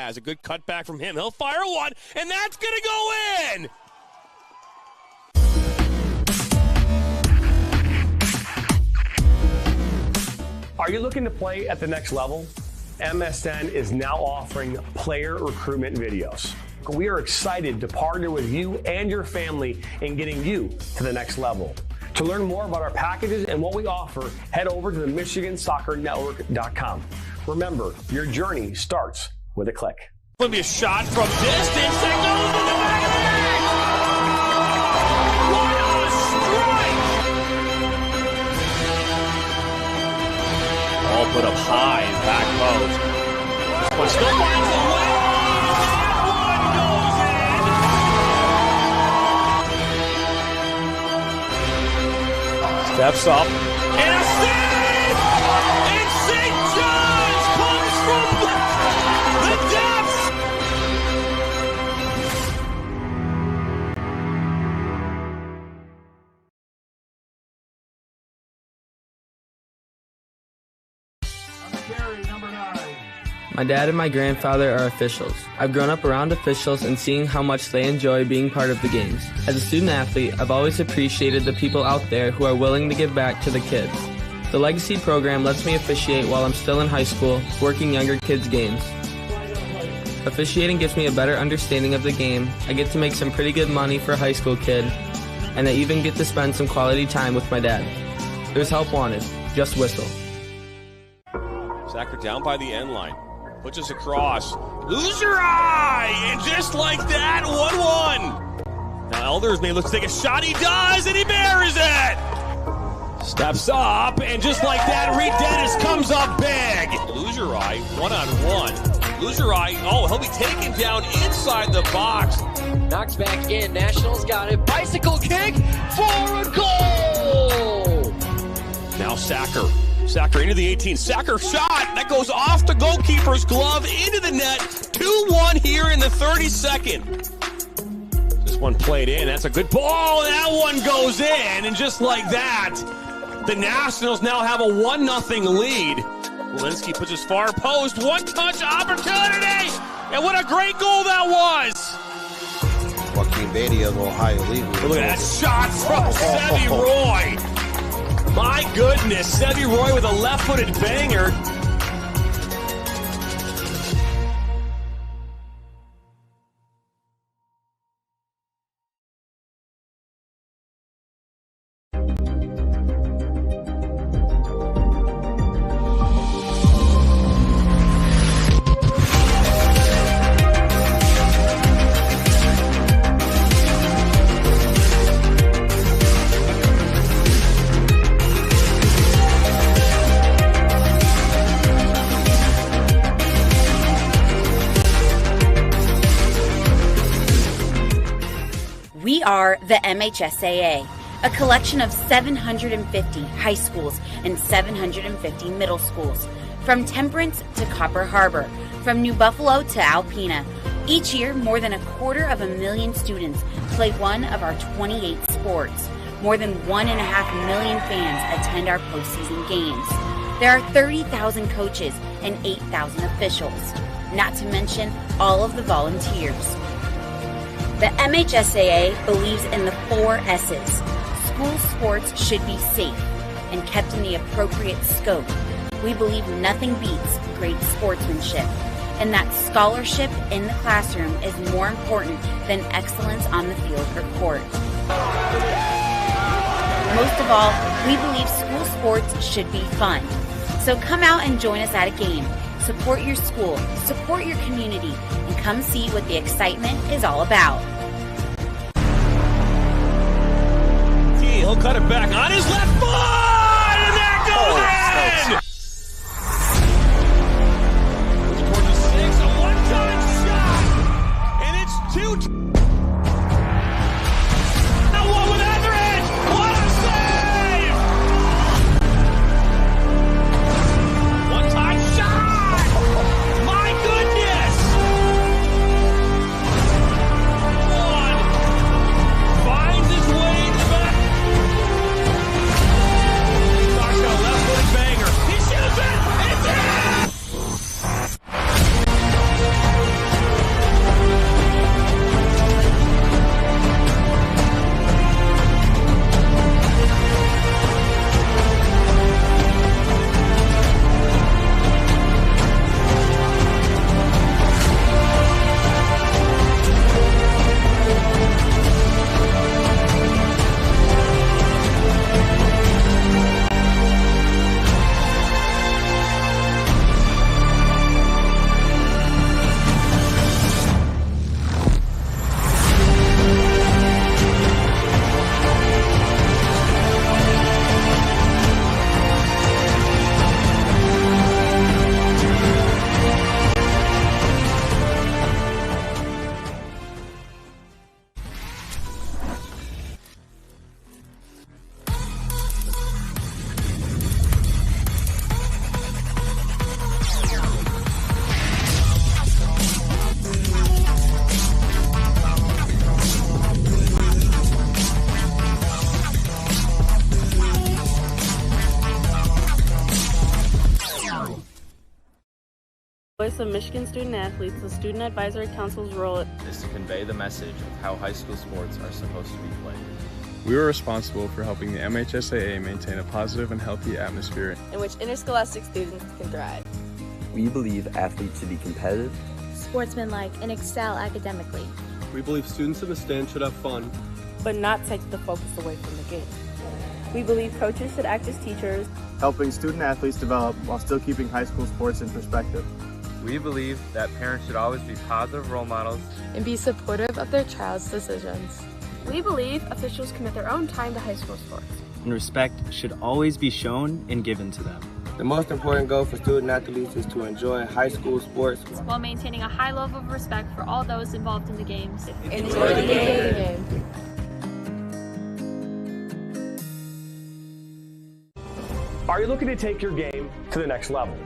has. A good cutback from him. He'll fire one, and that's going to go in! Are you looking to play at the next level? MSN is now offering player recruitment videos. We are excited to partner with you and your family in getting you to the next level. To learn more about our packages and what we offer, head over to the MichiganSoccerNetwork.com. Remember, your journey starts with a click. Going to be a shot from distance that goes to the back of the net! What a strike! All put up high in back post. But still finds the way. Steps up, and a save! And St. John's comes from the depths! My dad and my grandfather are officials. I've grown up around officials and seeing how much they enjoy being part of the games. As a student athlete, I've always appreciated the people out there who are willing to give back to the kids. The Legacy program lets me officiate while I'm still in high school, working younger kids' games. Officiating gives me a better understanding of the game. I get to make some pretty good money for a high school kid, and I even get to spend some quality time with my dad. There's help wanted. Just whistle. Sacker down by the end line. Puts us across. Lose your eye! And just like that, 1-1. Now Elders may look to take a shot. He does, and he buries it! Steps up, and just like that, Reed Dennis comes up big. Lose your eye, 1-on-1. Lose your eye. Oh, he'll be taken down inside the box. Knocks back in. Nationals got it. Bicycle kick for a goal! Now Sacker. Sacker into the 18. Sacker shot. That goes off the goalkeeper's glove into the net. 2-1 here in the 32nd. This one played in. That's a good ball. That one goes in. And just like that, the Nationals now have a 1-0 lead. Walensky puts his far post. One-touch opportunity. And what a great goal that was. Joaquin Beatty of Ohio League. Look at that shot from Sevi Roy. My goodness, Sevi Roy with a left-footed banger. We are the MHSAA, a collection of 750 high schools and 750 middle schools, from Temperance to Copper Harbor, from New Buffalo to Alpena. Each year, more than 250,000 students play one of our 28 sports. More than 1.5 million fans attend our postseason games. There are 30,000 coaches and 8,000 officials, not to mention all of the volunteers. The MHSAA believes in the 4 S's. School sports should be safe and kept in the appropriate scope. We believe nothing beats great sportsmanship, and that scholarship in the classroom is more important than excellence on the field or court. Most of all, we believe school sports should be fun. So come out and join us at a game. Support your school, support your community, and come see what the excitement is all about. He'll cut it back on his left foot, and that goes in! Towards the 6, a one-time shot, and it's 2. Now one with Etheridge! What a save! One-time shot! My goodness! One finds his way to the back. Voice of Michigan Student Athletes, the Student Advisory Council's role is to convey the message of how high school sports are supposed to be played. We are responsible for helping the MHSAA maintain a positive and healthy atmosphere in which interscholastic students can thrive. We believe athletes should be competitive, sportsmanlike, and excel academically. We believe students in the stand should have fun, but not take the focus away from the game. We believe coaches should act as teachers, helping student athletes develop while still keeping high school sports in perspective. We believe that parents should always be positive role models and be supportive of their child's decisions. We believe officials commit their own time to high school sports. And respect should always be shown and given to them. The most important goal for student athletes is to enjoy high school sports while maintaining a high level of respect for all those involved in the games. Enjoy the game. Are you looking to take your game to the next level?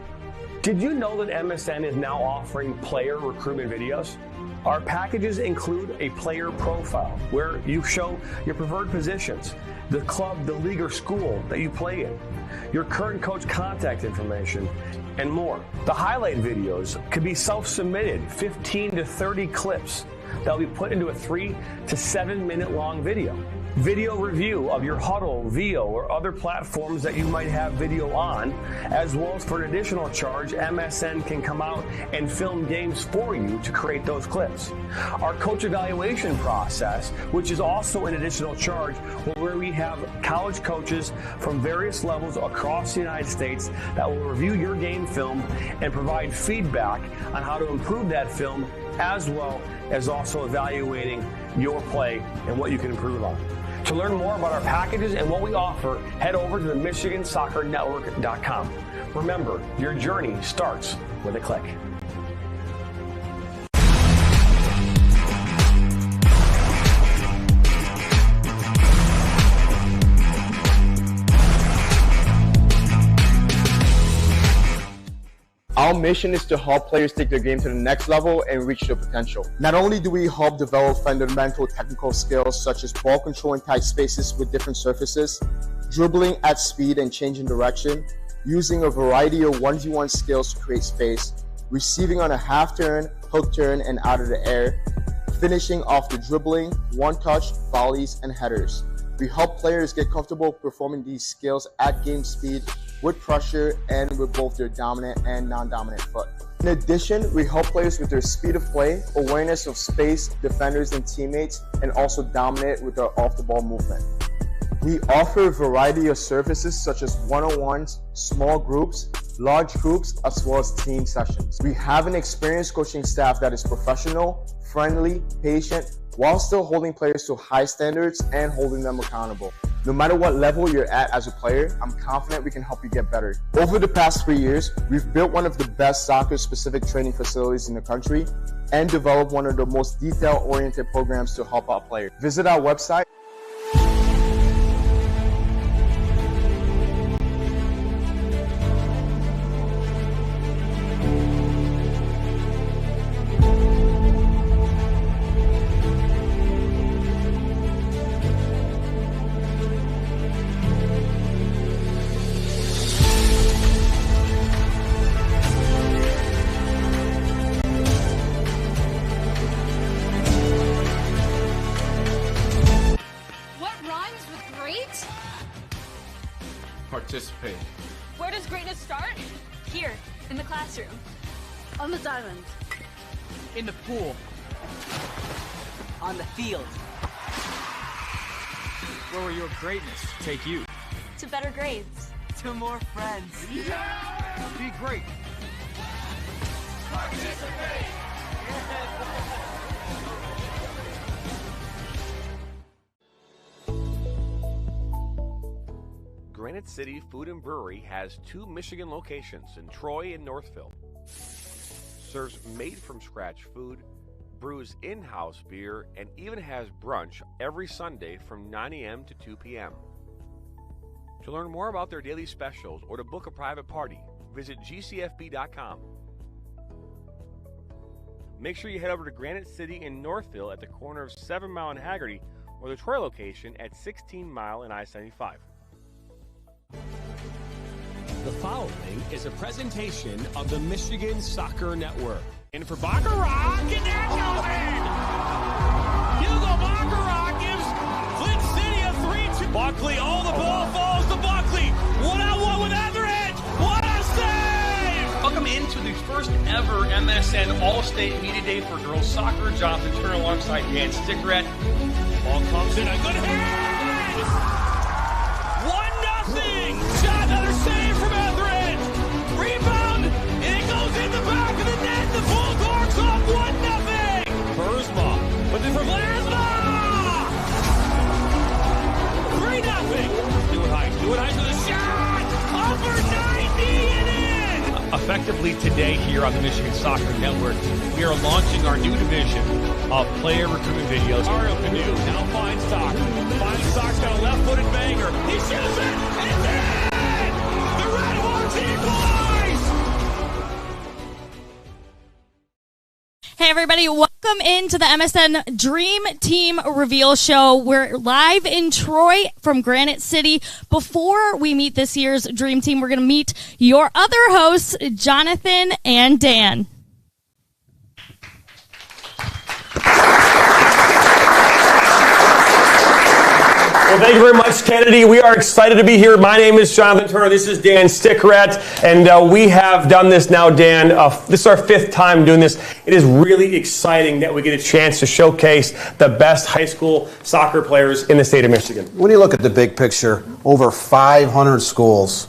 Did you know that MSN is now offering player recruitment videos? Our packages include a player profile where you show your preferred positions, the club, the league, or school that you play in, your current coach contact information, and more. The highlight videos could be self-submitted, 15 to 30 clips that will be put into a 3 to 7 minute long video. Video review of your Huddle, VO, or other platforms that you might have video on, as well as for an additional charge, MSN can come out and film games for you to create those clips. Our coach evaluation process, which is also an additional charge, where we have college coaches from various levels across the United States that will review your game film and provide feedback on how to improve that film, as well as also evaluating your play and what you can improve on. To learn more about our packages and what we offer, head over to the MichiganSoccerNetwork.com. Remember, your journey starts with a click. Our mission is to help players take their game to the next level and reach their potential. Not only do we help develop fundamental technical skills such as ball control in tight spaces with different surfaces, dribbling at speed and changing direction, using a variety of 1v1 skills to create space, receiving on a half turn, hook turn, and out of the air, finishing off the dribbling, one-touch, volleys, and headers. We help players get comfortable performing these skills at game speed, with pressure, and with both their dominant and non-dominant foot. In addition, we help players with their speed of play, awareness of space, defenders and teammates, and also dominate with our off-the-ball movement. We offer a variety of services such as one-on-ones, small groups, large groups, as well as team sessions. We have an experienced coaching staff that is professional, friendly, patient, while still holding players to high standards and holding them accountable. No matter what level you're at as a player, I'm confident we can help you get better. Over the past 3 years, we've built one of the best soccer-specific training facilities in the country and developed one of the most detail-oriented programs to help out players. Visit our website. Participate. Where does greatness start? Here, in the classroom. On the diamond. In the pool. On the field. Where will your greatness take you? To better grades. To more friends. Yeah! Be great. Participate. Granite City Food and Brewery has 2 Michigan locations in Troy and Northville. Serves made-from-scratch food, brews in-house beer, and even has brunch every Sunday from 9 a.m. to 2 p.m. To learn more about their daily specials or to book a private party, visit gcfb.com. Make sure you head over to Granite City in Northville at the corner of 7 Mile and Haggerty, or the Troy location at 16 Mile and I-75. The following is a presentation of the Michigan Soccer Network. And for Makara, get that going! Hugo Makara gives Flint City a 3-2. Buckley, the ball falls to Buckley. 1-on-1 with Etheridge. What a save! Welcome into the first ever MSN All-State Media Day for girls soccer. Jonathan Turner alongside Dan Stickrett. Ball comes in, a good hit! 1-0. Shot, another save from Etheridge. Rebound, and it goes in the back of the net. The Bulldogs up 1-0. Burzma, but then for Vlasma. 3-0. Stewart Heights with a shot. Over 90 and in. Effectively today here on the Michigan Soccer Network, we are launching our new division of player recruitment videos. Mario Canoe now finds Stock. Finds Stock's got a left-footed banger. He shoots it, and it's in! The Red Hawks equalize! Hey everybody, welcome into the MSN Dream Team Reveal Show. We're live in Troy from Granite City. Before we meet this year's Dream Team, we're going to meet your other hosts, Jonathan and Dan. Well, thank you very much, Kennedy. We are excited to be here. My name is Jonathan Turner. This is Dan Stickrett, and we have done this now, Dan. This is our 5th time doing this. It is really exciting that we get a chance to showcase the best high school soccer players in the state of Michigan. When you look at the big picture, over 500 schools,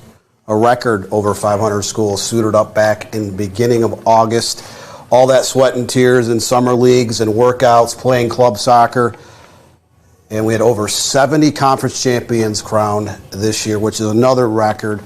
a record over 500 schools suited up back in the beginning of August. All that sweat and tears in summer leagues and workouts, playing club soccer. And we had over 70 conference champions crowned this year, which is another record.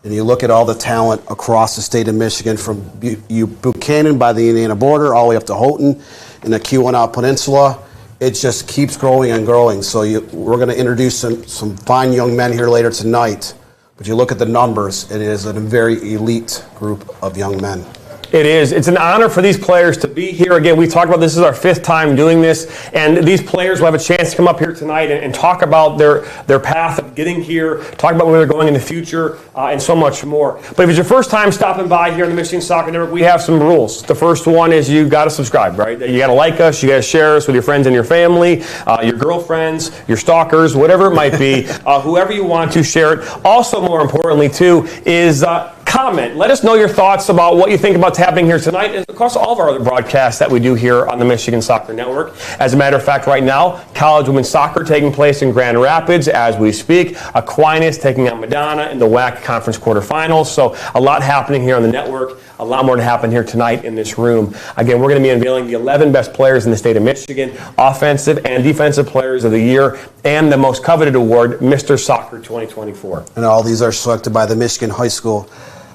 And you look at all the talent across the state of Michigan, from Buchanan by the Indiana border all the way up to Houghton in the Keweenaw Peninsula. It just keeps growing and growing. So we're going to introduce some fine young men here later tonight. But you look at the numbers, it is a very elite group of young men. It is. It's an honor for these players to be here. Again, we talked about this is our 5th time doing this, and these players will have a chance to come up here tonight and talk about their path of getting here, talk about where they're going in the future, and so much more. But if it's your first time stopping by here on the Michigan Soccer Network, we have some rules. The first one is you got to subscribe, right? You got to like us, you got to share us with your friends and your family, your girlfriends, your stalkers, whatever it might be, whoever you want to share it. Also, more importantly, too, is comment. Let us know your thoughts about what you think about what's happening here tonight and across all of our other broadcasts that we do here on the Michigan Soccer Network. As a matter of fact, right now, college women's soccer taking place in Grand Rapids as we speak. Aquinas taking on Madonna in the WAC Conference quarterfinals. So a lot happening here on the network. A lot more to happen here tonight in this room. Again, we're going to be unveiling the 11 best players in the state of Michigan, offensive and defensive players of the year, and the most coveted award, Mr. Soccer 2024. And all these are selected by the Michigan High School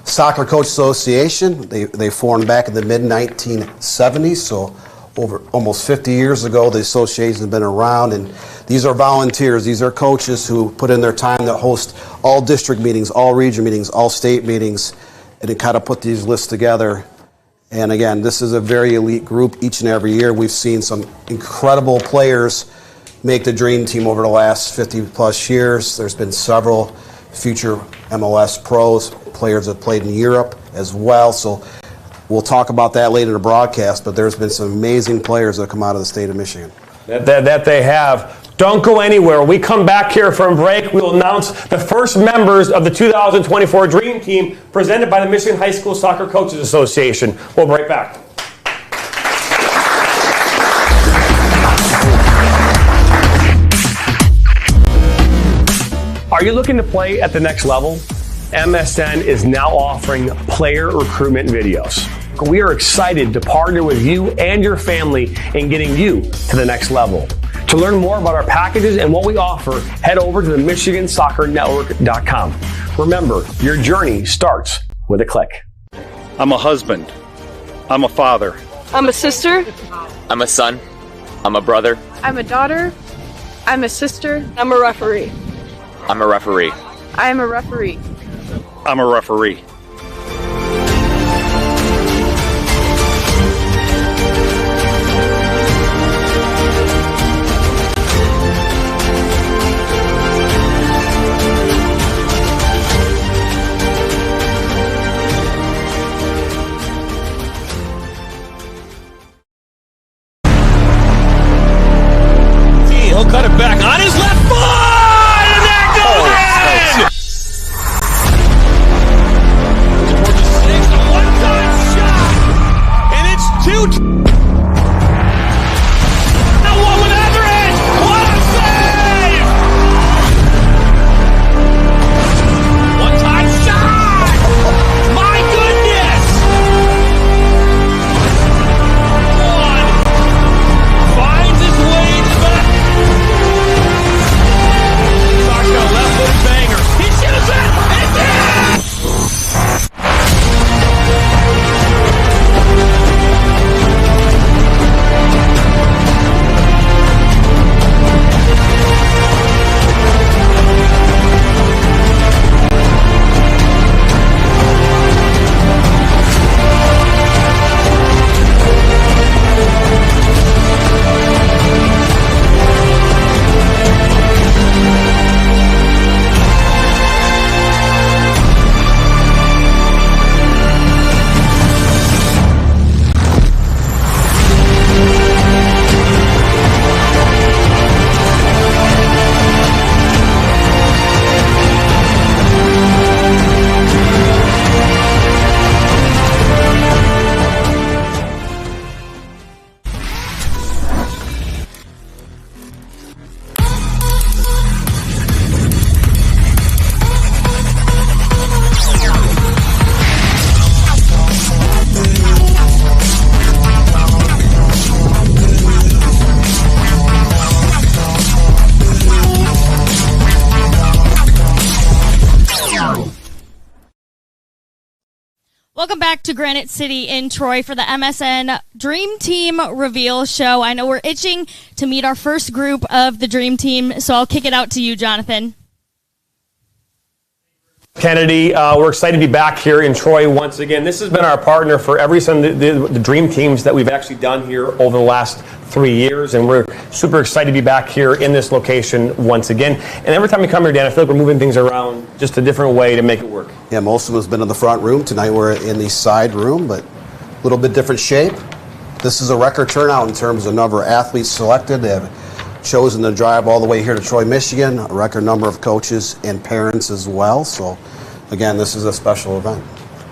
Soccer Coach Association. They formed back in the mid-1970s, so over almost 50 years ago, the association has been around, and these are volunteers. These are coaches who put in their time to host all district meetings, all region meetings, all state meetings, and to kind of put these lists together. And again, this is a very elite group each and every year. We've seen some incredible players make the dream team over the last 50-plus years. There's been several future MLS pros, players that played in Europe as well. So we'll talk about that later in the broadcast, but there's been some amazing players that come out of the state of Michigan. That they have. Don't go anywhere. When we come back here from break, we will announce the first members of the 2024 Dream Team presented by the Michigan High School Soccer Coaches Association. We'll be right back. Are you looking to play at the next level? MSN is now offering player recruitment videos. We are excited to partner with you and your family in getting you to the next level. To learn more about our packages and what we offer, head over to the MichiganSoccerNetwork.com. Remember, your journey starts with a click. I'm a husband. I'm a father. I'm a sister. I'm a son. I'm a brother. I'm a daughter. I'm a sister. I'm a referee. I'm a referee. I am a referee. I'm a referee. Welcome back to Granite City in Troy for the MSN Dream Team Reveal Show. I know we're itching to meet our first group of the Dream Team, so I'll kick it out to you, Jonathan. Kennedy, we're excited to be back here in Troy once again. This has been our partner for every some of the Dream Teams that we've actually done here over the last 3 years, and we're super excited to be back here in this location once again. And every time we come here, Dan, I feel like we're moving things around just a different way to make it work. Yeah, most of us have been in the front room. Tonight we're in the side room, but a little bit different shape. This is a record turnout in terms of number of athletes selected. They have chosen to drive all the way here to Troy, Michigan, a record number of coaches and parents as well. So, again, this is a special event.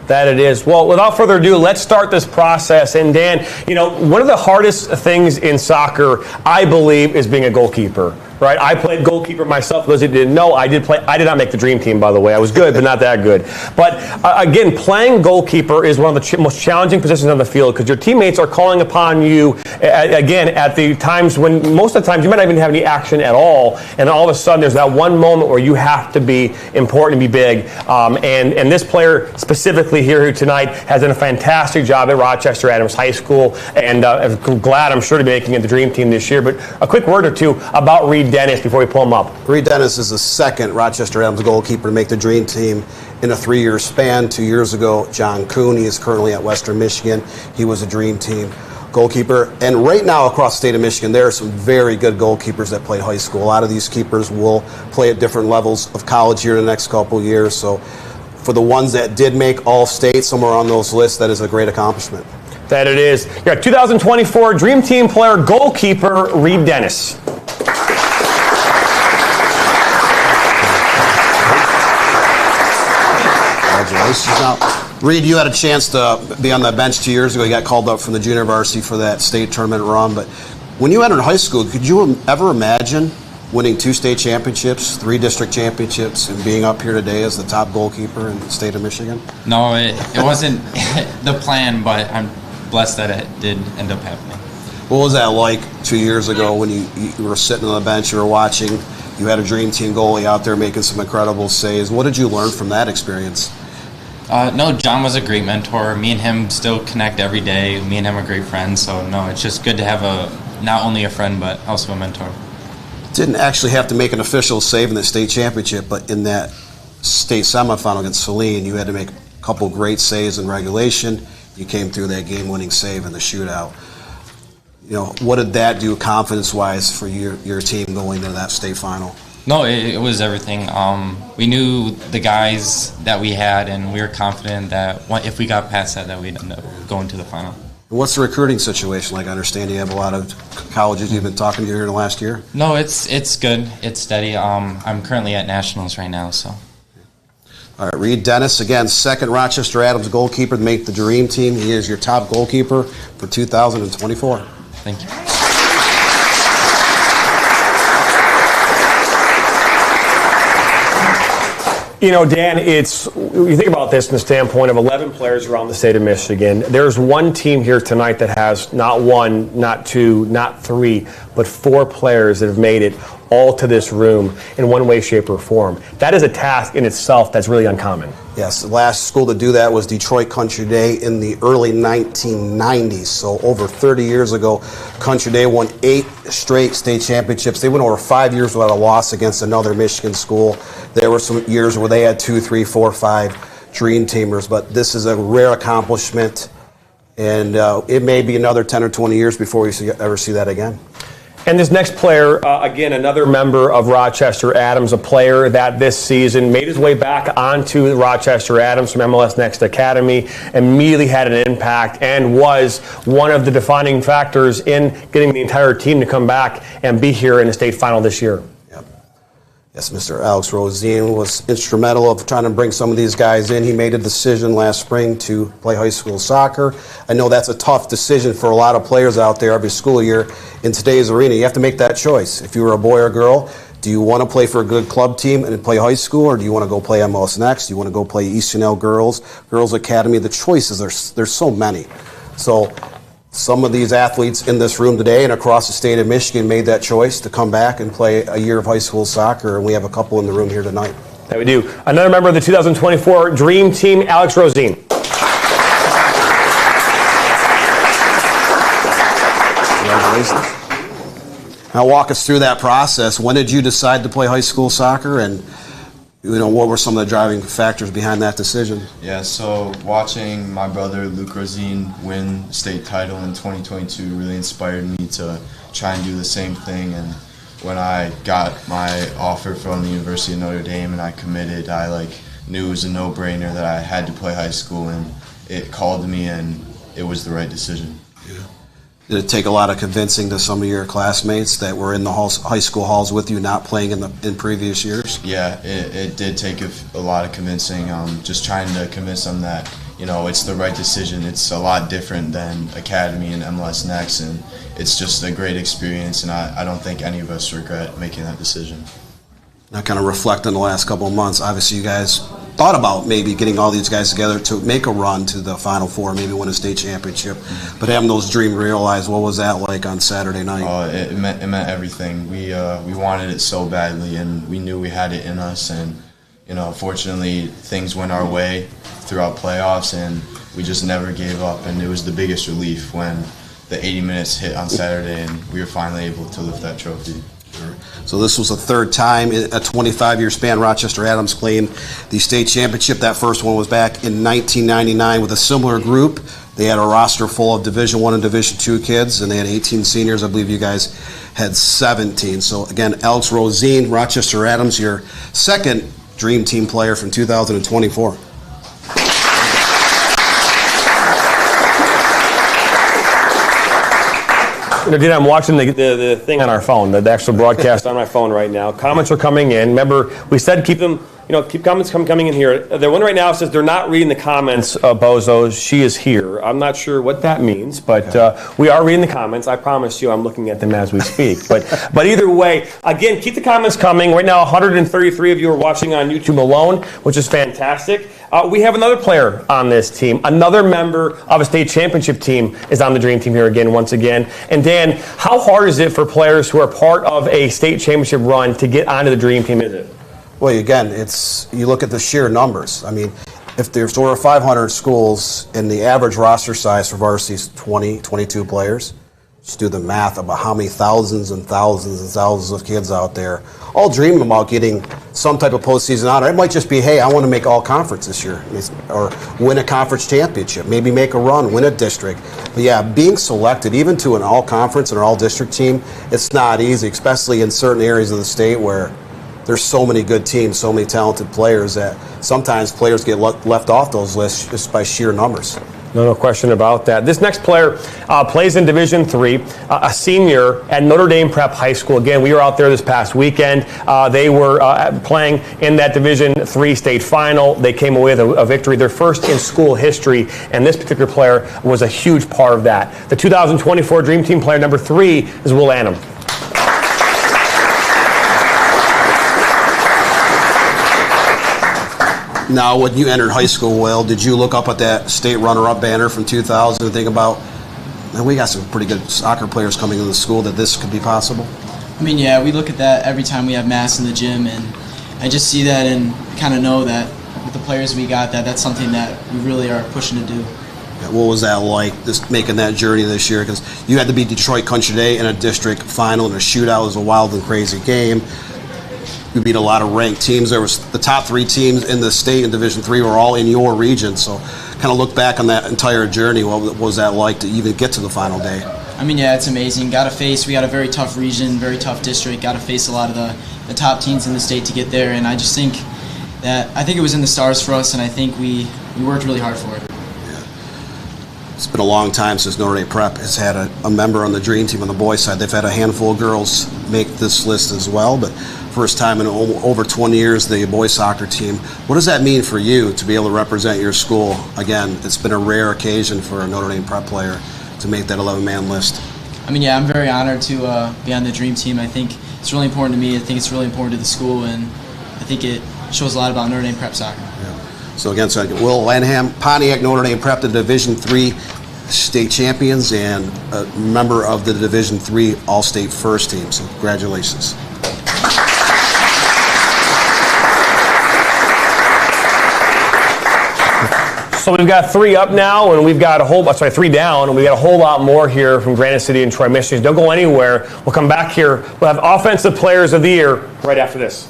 That it is. Well, without further ado, let's start this process. And Dan, you know, one of the hardest things in soccer, I believe, is being a goalkeeper. Right? I played goalkeeper myself. Those who didn't know, I did not make the Dream Team, by the way. I was good, but not that good. But again, playing goalkeeper is one of the most challenging positions on the field because your teammates are calling upon you, again, at the times when most of the times you might not even have any action at all. And all of a sudden, there's that one moment where you have to be important and be big. And this player specifically here tonight has done a fantastic job at Rochester Adams High School. And I'm glad, I'm sure, to be making it the Dream Team this year. But a quick word or two about Reed Dennis before we pull him up. Reed Dennis is the second Rochester Adams goalkeeper to make the Dream Team in a 3-year span. 2 years ago, John Cooney is currently at Western Michigan. He was a Dream Team goalkeeper. And right now across the state of Michigan, there are some very good goalkeepers that play high school. A lot of these keepers will play at different levels of college here in the next couple of years. So for the ones that did make All-State, somewhere on those lists, that is a great accomplishment. That it is. You got 2024 Dream Team player goalkeeper Reed Dennis. Congratulations. Now, Reed, you had a chance to be on the bench 2 years ago. You got called up from the junior varsity for that state tournament run. But when you entered high school, could you ever imagine winning 2 state championships, 3 district championships, and being up here today as the top goalkeeper in the state of Michigan? No, it wasn't the plan, but I'm blessed that it did end up happening. What was that like 2 years ago when you were sitting on the bench, you were watching, you had a Dream Team goalie out there making some incredible saves? What did you learn from that experience? No, John was a great mentor. Me and him still connect every day. Me and him are great friends. So, no, it's just good to have not only a friend, but also a mentor. Didn't actually have to make an official save in the state championship, but in that state semifinal against Saline, you had to make a couple great saves in regulation. You came through that game-winning save in the shootout. You know, what did that do confidence-wise for your team going into that state final? No, it was everything. We knew the guys that we had, and we were confident that if we got past that we'd end up going to the final. What's the recruiting situation like? I understand you have a lot of colleges you've been talking to here in the last year. No, it's good. It's steady. I'm currently at Nationals right now, so. All right, Reed Dennis, again, second Rochester Adams goalkeeper to make the Dream Team. He is your top goalkeeper for 2024. Thank you. You know, Dan, you think about this from the standpoint of 11 players around the state of Michigan. There's one team here tonight that has not 1, not 2, not 3, but 4 players that have made it all to this room in one way, shape, or form. That is a task in itself that's really uncommon. Yes, the last school to do that was Detroit Country Day in the early 1990s. So over 30 years ago, Country Day won 8 straight state championships. They went over 5 years without a loss against another Michigan school. There were some years where they had 2, 3, 4, 5 Dream Teamers, but this is a rare accomplishment, and it may be another 10 or 20 years before we ever see that again. And this next player, again, another member of Rochester Adams, a player that this season made his way back onto Rochester Adams from MLS Next Academy, immediately had an impact and was one of the defining factors in getting the entire team to come back and be here in the state final this year. Yes, Mr. Alex Rosine was instrumental of trying to bring some of these guys in. He made a decision last spring to play high school soccer. I know that's a tough decision for a lot of players out there every school year. In today's arena, you have to make that choice. If you were a boy or girl, do you want to play for a good club team and play high school, or do you want to go play MLS Next? Do you want to go play ECNL Girls Academy? The choices, there's so many. So some of these athletes in this room today and across the state of Michigan made that choice to come back and play a year of high school soccer, and we have a couple in the room here tonight. That we do. Another member of the 2024 Dream Team, Alex Rosine. Congratulations. Now walk us through that process. When did you decide to play high school soccer, and what were some of the driving factors behind that decision? Yeah, so watching my brother Luke Rosine win state title in 2022 really inspired me to try and do the same thing. And when I got my offer from the University of Notre Dame and I committed, I knew it was a no-brainer that I had to play high school, and it called to me, and it was the right decision. Yeah. Did it take a lot of convincing to some of your classmates that were in the high school halls with you, not playing in previous years? Yeah, it did take a lot of convincing. Just trying to convince them that it's the right decision. It's a lot different than academy and MLS Next, and it's just a great experience. And I don't think any of us regret making that decision. Now, kind of reflect on the last couple of months. Obviously, you guys thought about maybe getting all these guys together to make a run to the Final Four, maybe win a state championship. Mm-hmm. But having those dreams realized, what was that like on Saturday night? It meant everything. We wanted it so badly, and we knew we had it in us. And fortunately, things went our way throughout playoffs, and we just never gave up. And it was the biggest relief when the 80 minutes hit on Saturday, and we were finally able to lift that trophy. So this was the third time in a 25-year span Rochester Adams claimed the state championship. That first one was back in 1999 with a similar group. They had a roster full of Division I and Division II kids, and they had 18 seniors. I believe you guys had 17. So again, Alex Rosine, Rochester Adams, your second Dream Team player from 2024. Dina, I'm watching the thing on our phone, the actual broadcast on my phone right now. Comments are coming in. Remember, we said keep comments coming in here. The one right now says they're not reading the comments, Bozos. She is here. I'm not sure what that means, but we are reading the comments. I promise you I'm looking at them as we speak. But either way, again, keep the comments coming. Right now, 133 of you are watching on YouTube alone, which is fantastic. We have another player on this team. Another member of a state championship team is on the Dream Team here once again. And Dan, how hard is it for players who are part of a state championship run to get onto the Dream Team, is it? Well, again, you look at the sheer numbers. I mean, if there's over 500 schools and the average roster size for varsity is 20, 22 players, just do the math about how many thousands and thousands and thousands of kids out there all dreaming about getting some type of postseason honor. It might just be, hey, I want to make all conference this year, or win a conference championship, maybe make a run, win a district. But yeah, being selected even to an all conference and an all district team, it's not easy, especially in certain areas of the state where there's so many good teams, so many talented players that sometimes players get left off those lists just by sheer numbers. No question about that. This next player plays in Division III, a senior at Notre Dame Prep High School. Again, we were out there this past weekend. They were playing in that Division III state final. They came away with a victory, their first in school history, and this particular player was a huge part of that. The 2024 Dream Team player number 3 is Will Lanham. Now, when you entered high school, Will, did you look up at that state runner-up banner from 2000 and think about, man, we got some pretty good soccer players coming into the school, that this could be possible? I mean, yeah, we look at that every time we have mass in the gym, and I just see that and kind of know that with the players we got, that's something that we really are pushing to do. Yeah, what was that like, just making that journey this year? Because you had to beat Detroit Country Day in a district final, and a shootout. It was a wild and crazy game. We beat a lot of ranked teams. There was the top 3 teams in the state in Division III were all in your region. So kind of look back on that entire journey. What was that like to even get to the final day? I mean, yeah, it's amazing. We got a very tough region, very tough district. Got to face a lot of the top teams in the state to get there. And I just think it was in the stars for us, and I think we worked really hard for it. Yeah. It's been a long time since Notre Dame Prep has had a member on the Dream Team on the boys' side. They've had a handful of girls make this list as well, but first time in over 20 years, the boys soccer team. What does that mean for you to be able to represent your school? Again, it's been a rare occasion for a Notre Dame Prep player to make that 11-man list. I mean, yeah, I'm very honored to be on the Dream Team. I think it's really important to me. I think it's really important to the school, and I think it shows a lot about Notre Dame Prep soccer. Yeah. So again, Will Lanham, Pontiac Notre Dame Prep, the Division III state champions and a member of the Division III All-State First Team. So congratulations. So we've got 3 up now, and we've got 3 down, and we've got a whole lot more here from Granite City and Troy, Michigan. Don't go anywhere. We'll come back here. We'll have Offensive Players of the Year right after this.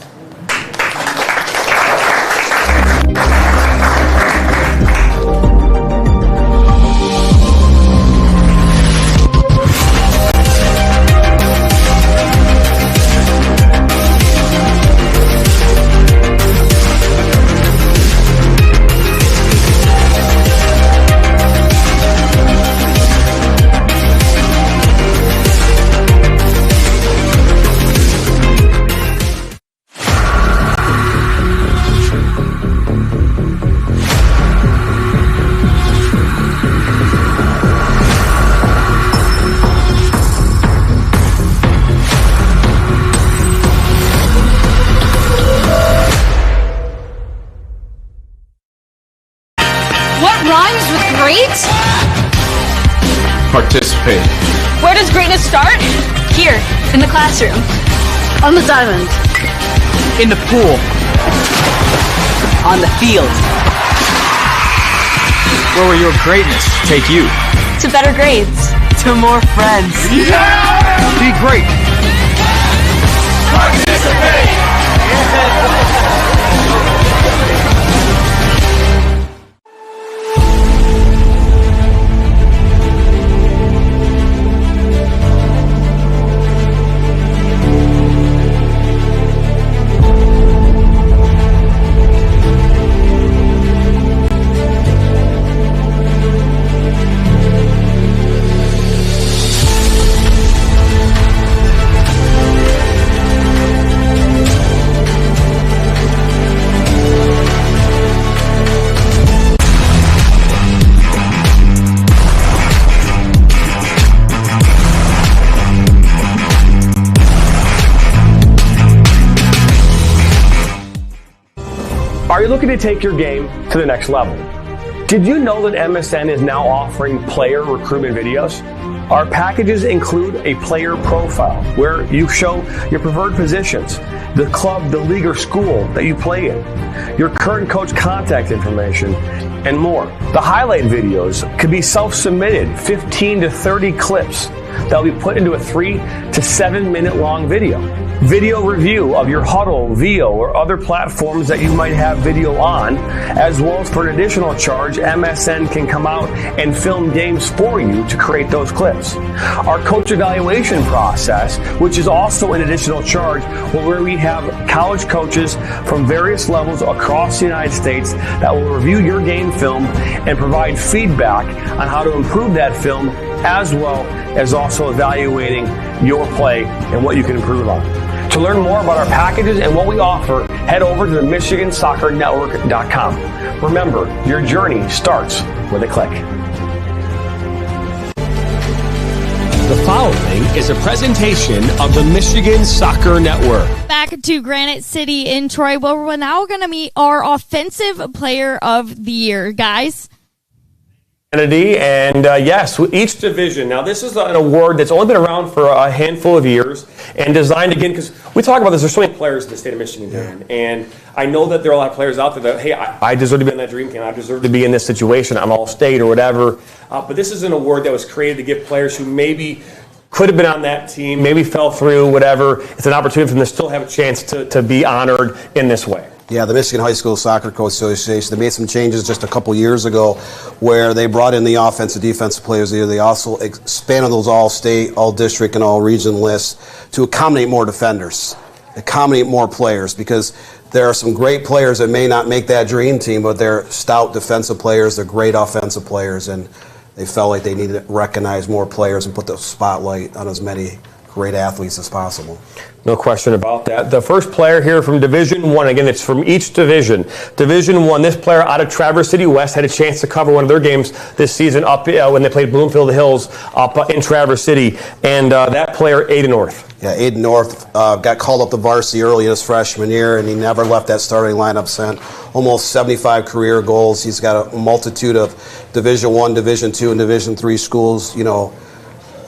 Participate. Where does greatness start? Here, in the classroom. On the diamond. In the pool. On the field. Where will your greatness take you? To better grades. To more friends. Yeah! Be great. Participate. Are you looking to take your game to the next level? Did you know that MSN is now offering player recruitment videos? Our packages include a player profile where you show your preferred positions, the club, the league, or school that you play in, your current coach contact information, and more. The highlight videos could be self-submitted, 15 to 30 clips that will be put into a 3 to 7 minute long video. Video review of your Huddle, VO, or other platforms that you might have video on, as well as for an additional charge, MSN can come out and film games for you to create those clips. Our coach evaluation process, which is also an additional charge, where we have college coaches from various levels across the United States that will review your game film and provide feedback on how to improve that film, as well as also evaluating your play and what you can improve on. To learn more about our packages and what we offer, head over to the MichiganSoccerNetwork.com. Remember, your journey starts with a click. The following is a presentation of the Michigan Soccer Network. Back to Granite City in Troy, where we're now going to meet our Offensive Player of the Year, guys. And yes, each division. Now, this is an award that's only been around for a handful of years and designed again, because we talk about this, there's so many players in the state of Michigan, Dan, and I know that there are a lot of players out there that, hey, I deserve to be in that dream team. I deserve to be in this situation. I'm all-state or whatever. But this is an award that was created to give players who maybe could have been on that team, maybe fell through, whatever. It's an opportunity for them to still have a chance to be honored in this way. Yeah, the Michigan High School Soccer Coach Association, they made some changes just a couple years ago where they brought in the offensive, defensive players of the year. They also expanded those all-state, all-district, and all-region lists to accommodate more defenders, accommodate more players, because there are some great players that may not make that dream team, but they're stout defensive players, they're great offensive players, and they felt like they needed to recognize more players and put the spotlight on as many great athletes as possible. No question about that. The first player here from Division I, again, it's from each division. Division I, this player out of Traverse City West had a chance to cover one of their games this season up when they played Bloomfield Hills up in Traverse City. And that player, Aiden North. Yeah, Aiden North got called up to varsity early in his freshman year, and he never left that starting lineup. Sent almost 75 career goals. He's got a multitude of Division I, Division II, and Division III schools,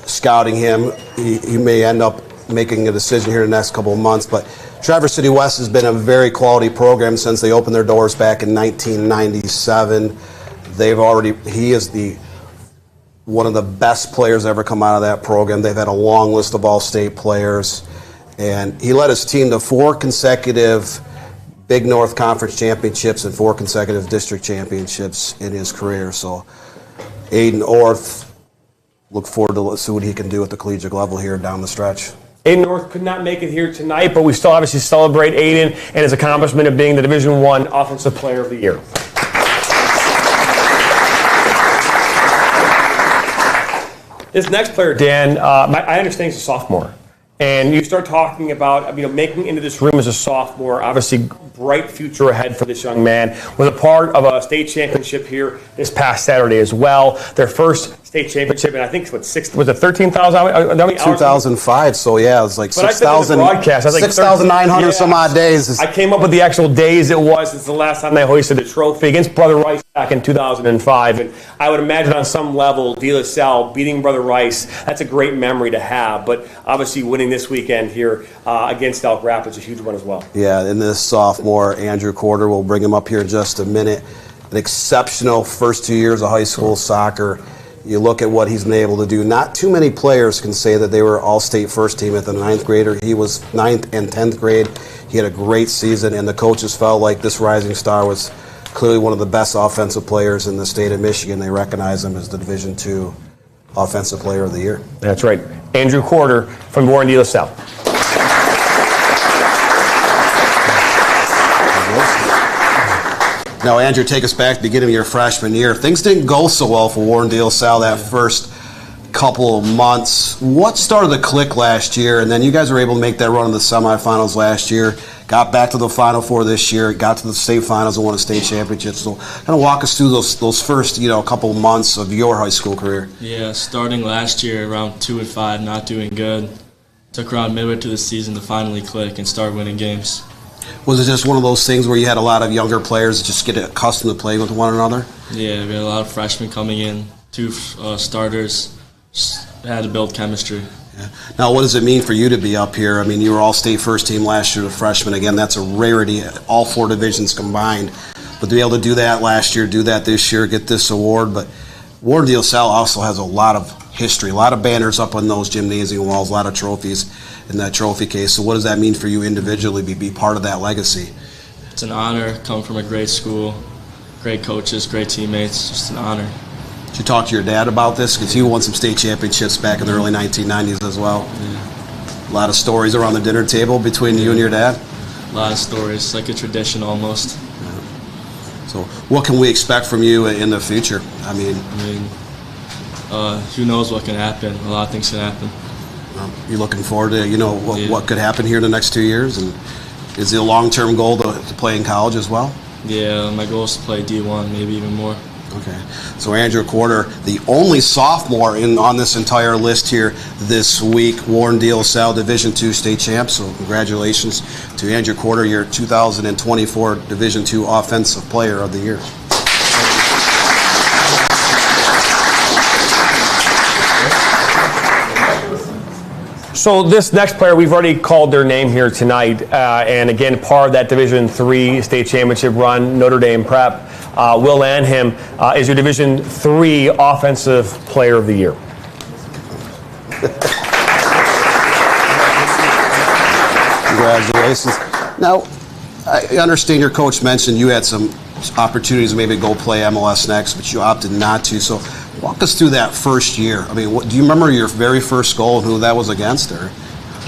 scouting him. He may end up making a decision here in the next couple of months, but Traverse City West has been a very quality program since they opened their doors back in 1997. he is one of the best players ever come out of that program. They've had a long list of all-state players, and he led his team to 4 consecutive Big North Conference championships and 4 consecutive district championships in his career. So Aiden Orth, look forward to see what he can do at the collegiate level here down the stretch. Aiden North could not make it here tonight, but we still obviously celebrate Aiden and his accomplishment of being the Division I Offensive Player of the Year. This next player, Dan, I understand he's a sophomore. And you start talking about, making into this room as a sophomore, obviously bright future ahead for this young man. Was a part of a state championship here this past Saturday as well. Their first state championship, and I think was it 13,000? 2005, so yeah, it was like 6,900 some odd days. I came up with the actual days it was since the last time they hoisted a trophy against Brother Rice back in 2005. And I would imagine on some level, De La Salle beating Brother Rice, that's a great memory to have. But obviously winning this weekend here against Elk Rapids is a huge one as well. Yeah, and this sophomore, Andrew Corder, we'll bring him up here in just a minute. An exceptional first 2 years of high school soccer. You look at what he's been able to do. Not too many players can say that they were all-state first team at the 9th grader. He was 9th and 10th grade. He had a great season, and the coaches felt like this rising star was clearly one of the best offensive players in the state of Michigan. They recognize him as the Division II Offensive Player of the Year. That's right. Andrew Corder from Warren De La Salle. Now, Andrew, take us back to the beginning of your freshman year. Things didn't go so well for Warren De La Salle that first couple of months. What started to click last year? And then you guys were able to make that run in the semifinals last year, got back to the Final Four this year, got to the state finals and won a state championship. So kind of walk us through those first couple of months of your high school career. Yeah, starting last year around 2-5, not doing good. Took around midway to the season to finally click and start winning games. Was it just one of those things where you had a lot of younger players just get accustomed to playing with one another? Yeah, we had a lot of freshmen coming in, 2 starters. Just had to build chemistry. Yeah. Now, what does it mean for you to be up here? I mean, you were all-state first team last year, the freshman. Again, that's a rarity, all 4 divisions combined. But to be able to do that last year, do that this year, get this award. But Warren De La Salle also has a lot of history, a lot of banners up on those gymnasium walls, a lot of trophies in that trophy case. So what does that mean for you individually to be part of that legacy? It's an honor, come from a great school, great coaches, great teammates, just an honor. Did you talk to your dad about this? Because he won some state championships back in the early 1990s as well. Yeah. A lot of stories around the dinner table between you and your dad? A lot of stories, like a tradition almost. Yeah. So what can we expect from you in the future? I mean, who knows what can happen? A lot of things can happen. You're looking forward to, what could happen here in the next 2 years? And is it a long-term goal to play in college as well? Yeah, my goal is to play D1, maybe even more. Okay. So Andrew Corder, the only sophomore on this entire list here this week, Warren De La Salle Division II state champ. So congratulations to Andrew Corder, your 2024 Division II Offensive Player of the Year. So this next player, we've already called their name here tonight, and again, part of that Division III state championship run, Notre Dame Prep. Will Lanham is your Division III Offensive Player of the Year. Congratulations. Now, I understand your coach mentioned you had some opportunities to maybe go play MLS next, but you opted not to. So walk us through that first year. I mean, do you remember your very first goal and who that was against? Or?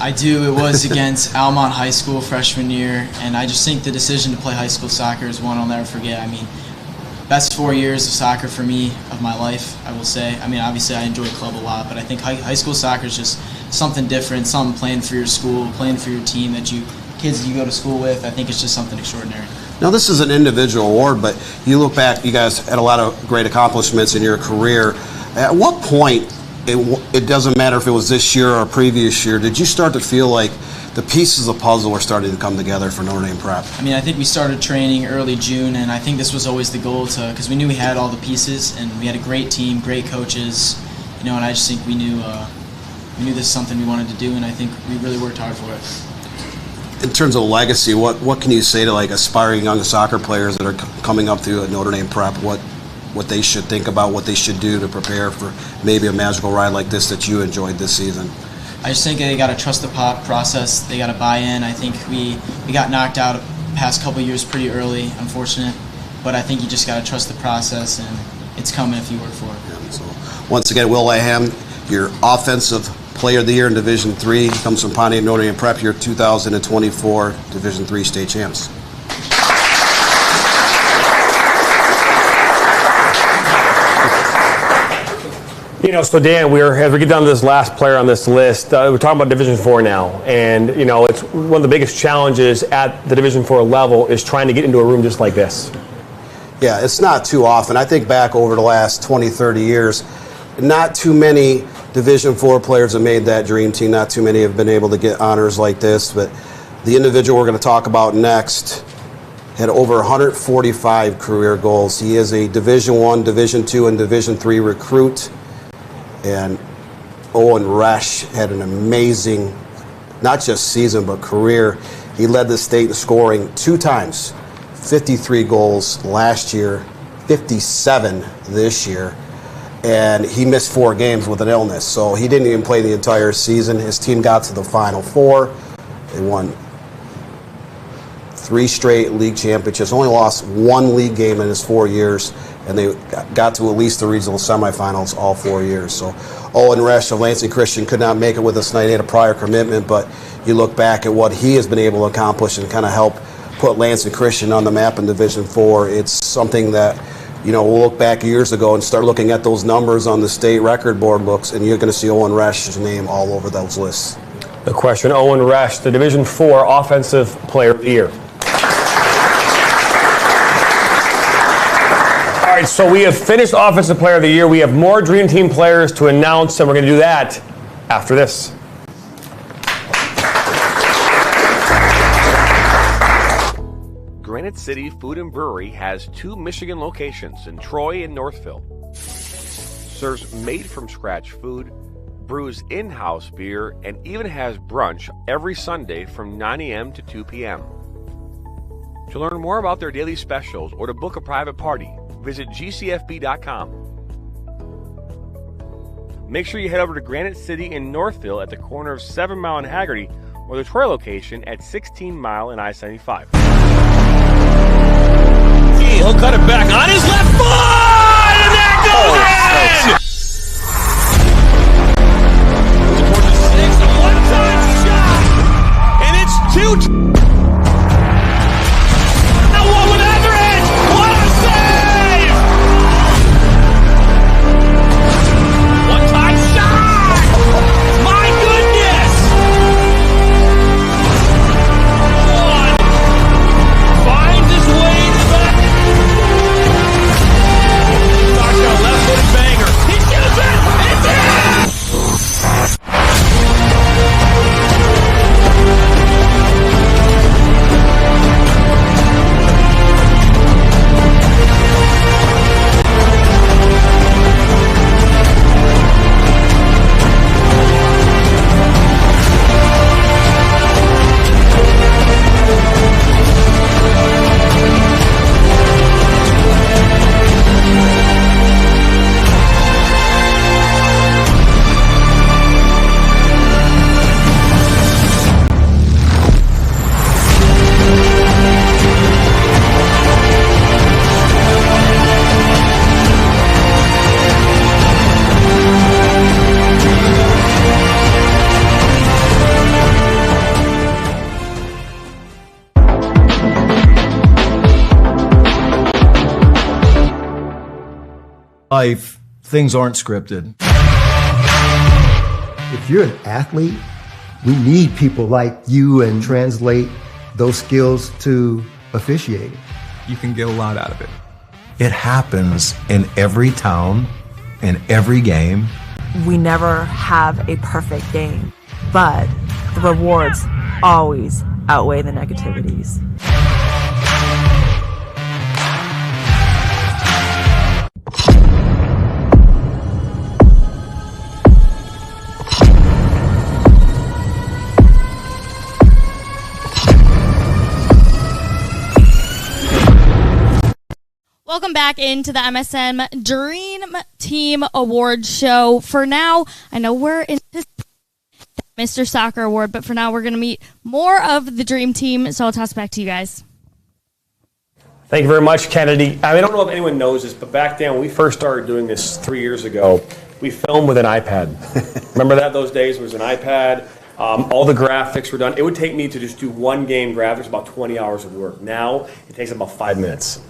I do. It was against Almont High School freshman year, and I just think the decision to play high school soccer is one I'll never forget. I mean, best 4 years of soccer for me of my life, I will say. I mean, obviously I enjoy club a lot, but I think high school soccer is just something different, something playing for your school, playing for your team kids that you go to school with. I think it's just something extraordinary. Now, this is an individual award, but you look back, you guys had a lot of great accomplishments in your career. At what point, it doesn't matter if it was this year or previous year, did you start to feel like the pieces of the puzzle were starting to come together for Notre Dame Prep? I mean, I think we started training early June, and I think this was always the goal because we knew we had all the pieces, and we had a great team, great coaches, and I just think we knew this is something we wanted to do, and I think we really worked hard for it. In terms of legacy, what can you say to like aspiring young soccer players that are coming up through Notre Dame Prep? What what they should think about, what they should do to prepare for maybe a magical ride like this that you enjoyed this season? I just think they got to trust the process. They got to buy in. I think we got knocked out the past couple years pretty early, unfortunate. But I think you just got to trust the process, and it's coming if you work for it. Yeah, so once again, Will Lanham, your offensive player of the year in Division III, comes from Pontiac Notre Dame Prep, your 2024 Division III state champs. You know, so Dan, as we get down to this last player on this list, we're talking about Division IV now, and you know, it's one of the biggest challenges at the Division IV level is trying to get into a room just like this. Yeah, it's not too often. I think back over the last 20, 30 years, not too many Division IV players have made that dream team. Not too many have been able to get honors like this, but the individual we're going to talk about next had over 145 career goals. He is a Division I, Division II, and Division III recruit. And Owen Resch had an amazing, not just season, but career. He led the state in scoring 2 times, 53 goals last year, 57 this year. And he missed 4 games with an illness, so he didn't even play the entire season. His team got to the Final Four. They won 3 straight league championships, only lost 1 league game in his 4 years, and they got to at least the regional semifinals all 4 years. So Owen Resch of Lansing Christian could not make it with us tonight. He had a prior commitment, but you look back at what he has been able to accomplish and kind of help put Lansing Christian on the map in Division IV. It's something that, you know, we'll look back years ago and start looking at those numbers on the state record board books, and you're going to see Owen Resch's name all over those lists. The question, Owen Resch, the Division IV Offensive Player of the Year. All right, so we have finished Offensive Player of the Year. We have more Dream Team players to announce, and we're going to do that after this. Granite City Food and Brewery has 2 Michigan locations in Troy and Northville. Serves made-from-scratch food, brews in-house beer, and even has brunch every Sunday from 9 a.m. to 2 p.m. To learn more about their daily specials or to book a private party, visit gcfb.com. Make sure you head over to Granite City in Northville at the corner of 7 Mile and Haggerty, or the Troy location at 16 Mile and I-75. He'll cut it back on his left foot, and that goes in! Towards the 6, a one-time shot, and it's 2. Now one with Everett! What a save! One-time shot! My goodness! One finds his way to the back. Talks about a left-footed banger. He shoots it! It's in! Life, things aren't scripted. If you're an athlete, we need people like you and translate those skills to officiating. You can get a lot out of it. It happens in every town, in every game. We never have a perfect game, but the rewards always outweigh the negativities. Welcome back into the MSN Dream Team Awards show. For now, I know we're in this Mr. Soccer Award, but for now we're going to meet more of the Dream Team, so I'll toss it back to you guys. Thank you very much, Kennedy. I don't know if anyone knows this, but back then when we first started doing this 3 years ago, we filmed with an iPad. Remember that? Those days was an iPad. All the graphics were done. It would take me to just do one game graphics about 20 hours of work. Now it takes about 5 minutes.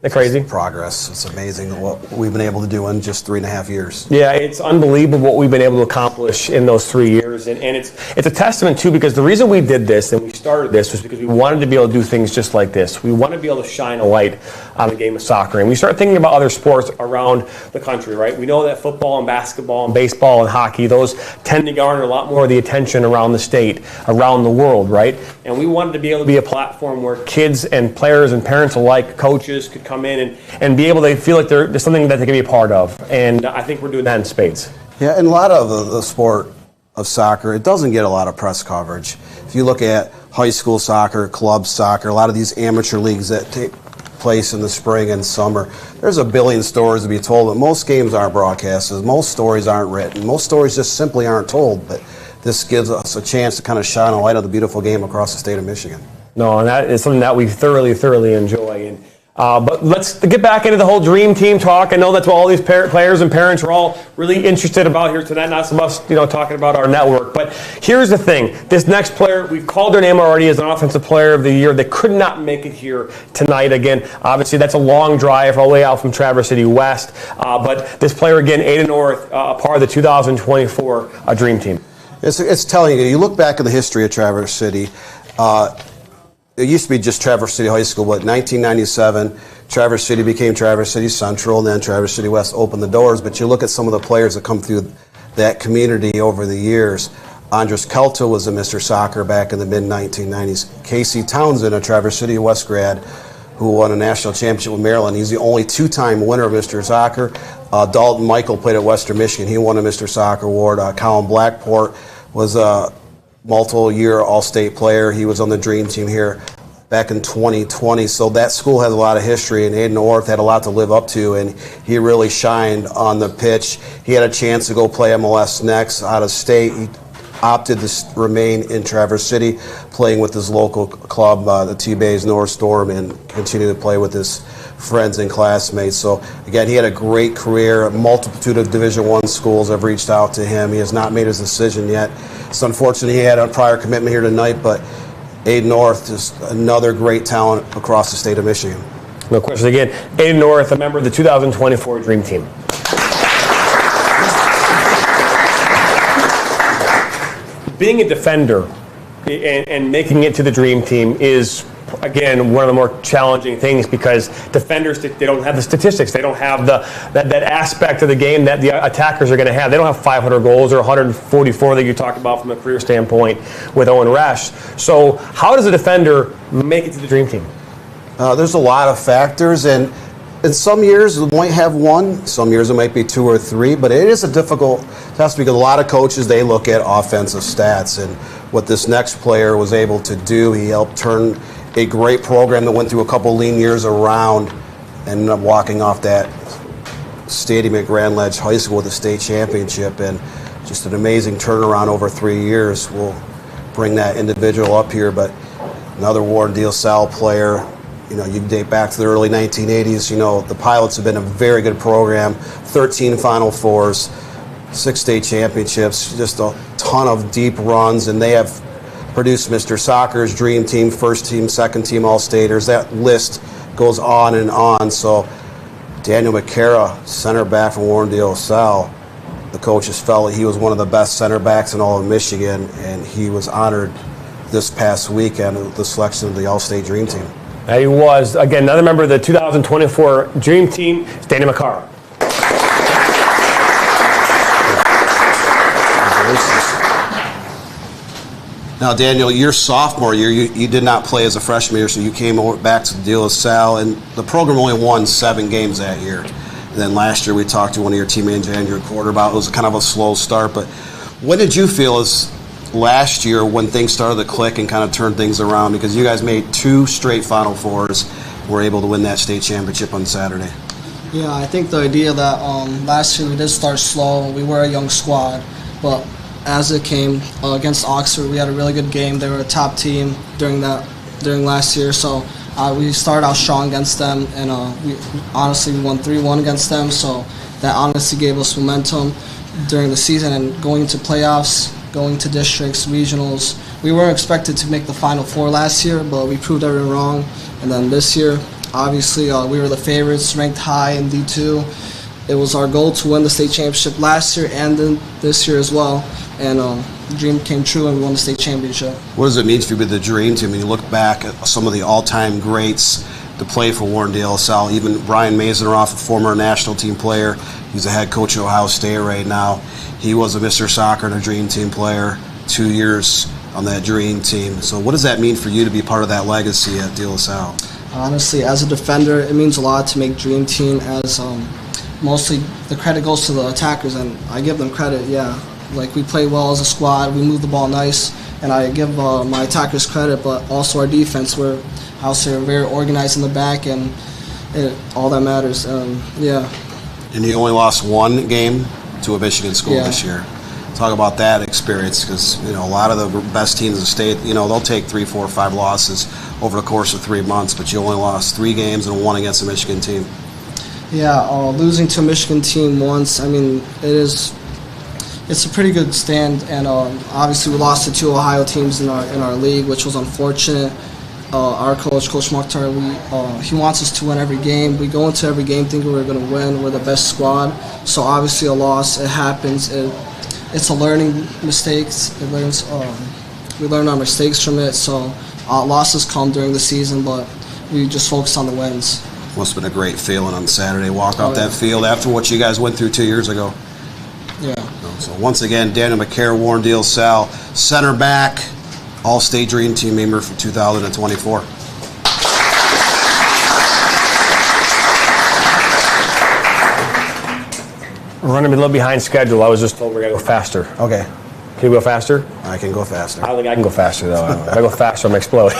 Isn't that crazy? Progress. It's amazing what we've been able to do in just 3.5 years. Yeah, it's unbelievable what we've been able to accomplish in those 3 years. And it's a testament, too, because the reason we did this and we started this was because we wanted to be able to do things just like this. We want to be able to shine a light on the game of soccer. And we start thinking about other sports around the country, right? We know that football and basketball and baseball and hockey, those tend to garner a lot more of the attention around the state, around the world, right? And we wanted to be able to be a platform where kids and players and parents alike, coaches, could come in and be able to feel like there's something that they can be a part of. And I think we're doing that in spades. Yeah, and a lot of the sport of soccer, it doesn't get a lot of press coverage. If you look at high school soccer, club soccer, a lot of these amateur leagues that take place in the spring and summer, there's a billion stories to be told, but most games aren't broadcasted. Most stories aren't written. Most stories just simply aren't told. But this gives us a chance to kind of shine a light on the beautiful game across the state of Michigan. No, and that is something that we thoroughly enjoy. And but let's get back into the whole Dream Team talk. I know that's what all these players and parents are all really interested about here tonight, not so much talking about our network. But here's the thing. This next player, we've called their name already as an Offensive Player of the Year. They could not make it here tonight. Again, obviously that's a long drive all the way out from Traverse City West. But this player, again, Ada North, a part of the 2024 Dream Team. It's telling you look back in the history of Traverse City, it used to be just Traverse City High School, but in 1997, Traverse City became Traverse City Central, and then Traverse City West opened the doors. But you look at some of the players that come through that community over the years. Andres Kelta was a Mr. Soccer back in the mid-1990s. Casey Townsend, a Traverse City West grad, who won a national championship with Maryland. He's the only two-time winner of Mr. Soccer. Dalton Michael played at Western Michigan. He won a Mr. Soccer award. Colin Blackport was a multiple-year All-State player. He was on the Dream Team here back in 2020. So that school has a lot of history, and Ada North had a lot to live up to, and he really shined on the pitch. He had a chance to go play MLS next out of state. He opted to remain in Traverse City, playing with his local club, the T-Bays North Storm, and continue to play with his friends and classmates. So again, he had a great career. A multitude of Division I schools have reached out to him. He has not made his decision yet. It's unfortunate he had a prior commitment here tonight, but Ada North is another great talent across the state of Michigan. No question. Again, Ada North, a member of the 2024 Dream Team. Being a defender and making it to the Dream Team is, again, one of the more challenging things, because defenders, they don't have the statistics. They don't have that aspect of the game that the attackers are going to have. They don't have 500 goals or 144 that you talked about from a career standpoint with Owen Resch. So how does a defender make it to the Dream Team? There's a lot of factors, and in some years it might have one, some years it might be two or three, but it is a difficult test because a lot of coaches, they look at offensive stats, and what this next player was able to do, he helped turn a great program that went through a couple lean years around and ended up walking off that stadium at Grand Ledge High School with a state championship, and just an amazing turnaround over 3 years. We'll bring that individual up here, but another Warren De La Salle player, you date back to the early 1980s, the Pilots have been a very good program, 13 Final Fours, 6 state championships, just a ton of deep runs, and they have produced Mr. Soccer's Dream Team, first team, second team All-Staters. That list goes on and on. So Daniel Makara, center back from Warren De La Salle, the coaches felt that he was one of the best center backs in all of Michigan, and he was honored this past weekend with the selection of the All-State Dream Team. He was, again, another member of the 2024 Dream Team, Daniel Makara. Now, Daniel, your sophomore year, you did not play as a freshman year, so you came back to De La Salle, and the program only won 7 games that year. And then last year we talked to one of your teammates, Andrew Quarter, about it was kind of a slow start. But what did you feel as last year when things started to click and kind of turn things around? Because you guys made 2 straight Final Fours, were able to win that state championship on Saturday? Yeah, I think the idea that last year we did start slow. We were a young squad, but as it came against Oxford, we had a really good game. They were a top team during last year, so we started out strong against them, and we won 3-1 against them. So that honestly gave us momentum during the season and going into playoffs, going to districts, regionals. We weren't expected to make the Final Four last year, but we proved everyone wrong. And then this year, obviously, we were the favorites, ranked high in D2. It was our goal to win the state championship last year and then this year as well. And the dream came true, and we won the state championship. What does it mean for you to be the dream team? I mean, you look back at some of the all-time greats to play for Warren De La Salle, even Brian Mazeroff, a former national team player. He's the head coach of Ohio State right now. He was a Mr. Soccer and a dream team player, 2 years on that dream team. So what does that mean for you to be part of that legacy at De La Salle? Honestly, as a defender, it means a lot to make dream team, as mostly the credit goes to the attackers, and I give them credit, yeah. Like, we play well as a squad, we move the ball nice, and I give my attackers credit, but also our defense, we're very organized in the back, and all that matters, yeah. And you only lost one game to a Michigan school this year. Talk about that experience, because a lot of the best teams in the state, they'll take 3, 4, 5 losses over the course of 3 months, but you only lost 3 games and 1 against a Michigan team. Yeah, losing to a Michigan team once, I mean, it's a pretty good stand, and obviously we lost to 2 Ohio teams in our league, which was unfortunate. Our coach, Coach Makara, he wants us to win every game. We go into every game thinking we're going to win. We're the best squad. So obviously a loss, it happens. It's a learning mistakes. We learn our mistakes from it. So losses come during the season, but we just focus on the wins. Must have been a great feeling on Saturday. Walk off that field after what you guys went through 2 years ago. Yeah. So once again, Daniel Makara, Warren De La Salle, center back, All-State Dream Team member for 2024. We're running a little behind schedule. I was just told we're going to go faster. Okay. Can you go faster? I can go faster. I don't think I can go faster, though. If I go faster, I'm going to explode.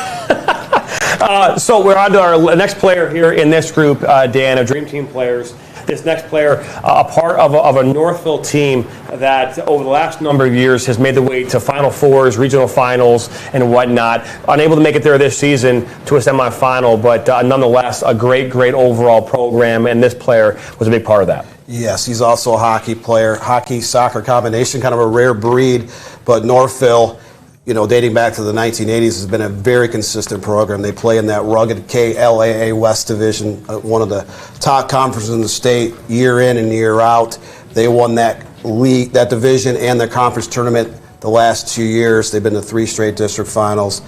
So we're on to our next player here in this group, Dan, of Dream Team players. This next player, a part of a Northville team that over the last number of years has made the way to Final Fours, regional finals, and whatnot. Unable to make it there this season to a semifinal, but nonetheless a great overall program, and this player was a big part of that. Yes, he's also a hockey player, hockey-soccer combination, kind of a rare breed, but Northville, dating back to the 1980s, has been a very consistent program. They play in that rugged KLAA West Division, one of the top conferences in the state, year in and year out. They won that league, that division, and the conference tournament the last 2 years. They've been to 3 straight district finals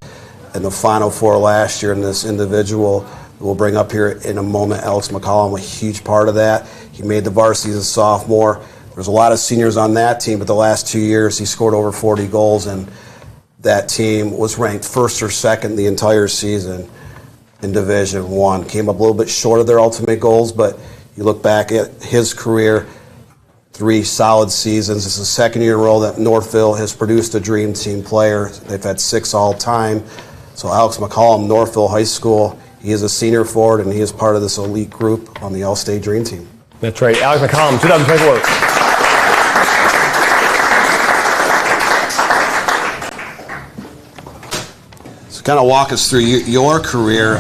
and the Final Four last year. And this individual we'll bring up here in a moment, Alex McCallum, a huge part of that. He made the varsity as a sophomore. There's a lot of seniors on that team, but the last 2 years he scored over 40 goals, and that team was ranked first or second the entire season in Division I. Came up a little bit short of their ultimate goals, but you look back at his career, 3 solid seasons. This is the second year in a row that Northville has produced a Dream Team player. They've had 6 all-time. So Alex McCallum, Northville High School, he is a senior forward, and he is part of this elite group on the All-State Dream Team. That's right. Alex McCallum, 2024. Kind of walk us through your career.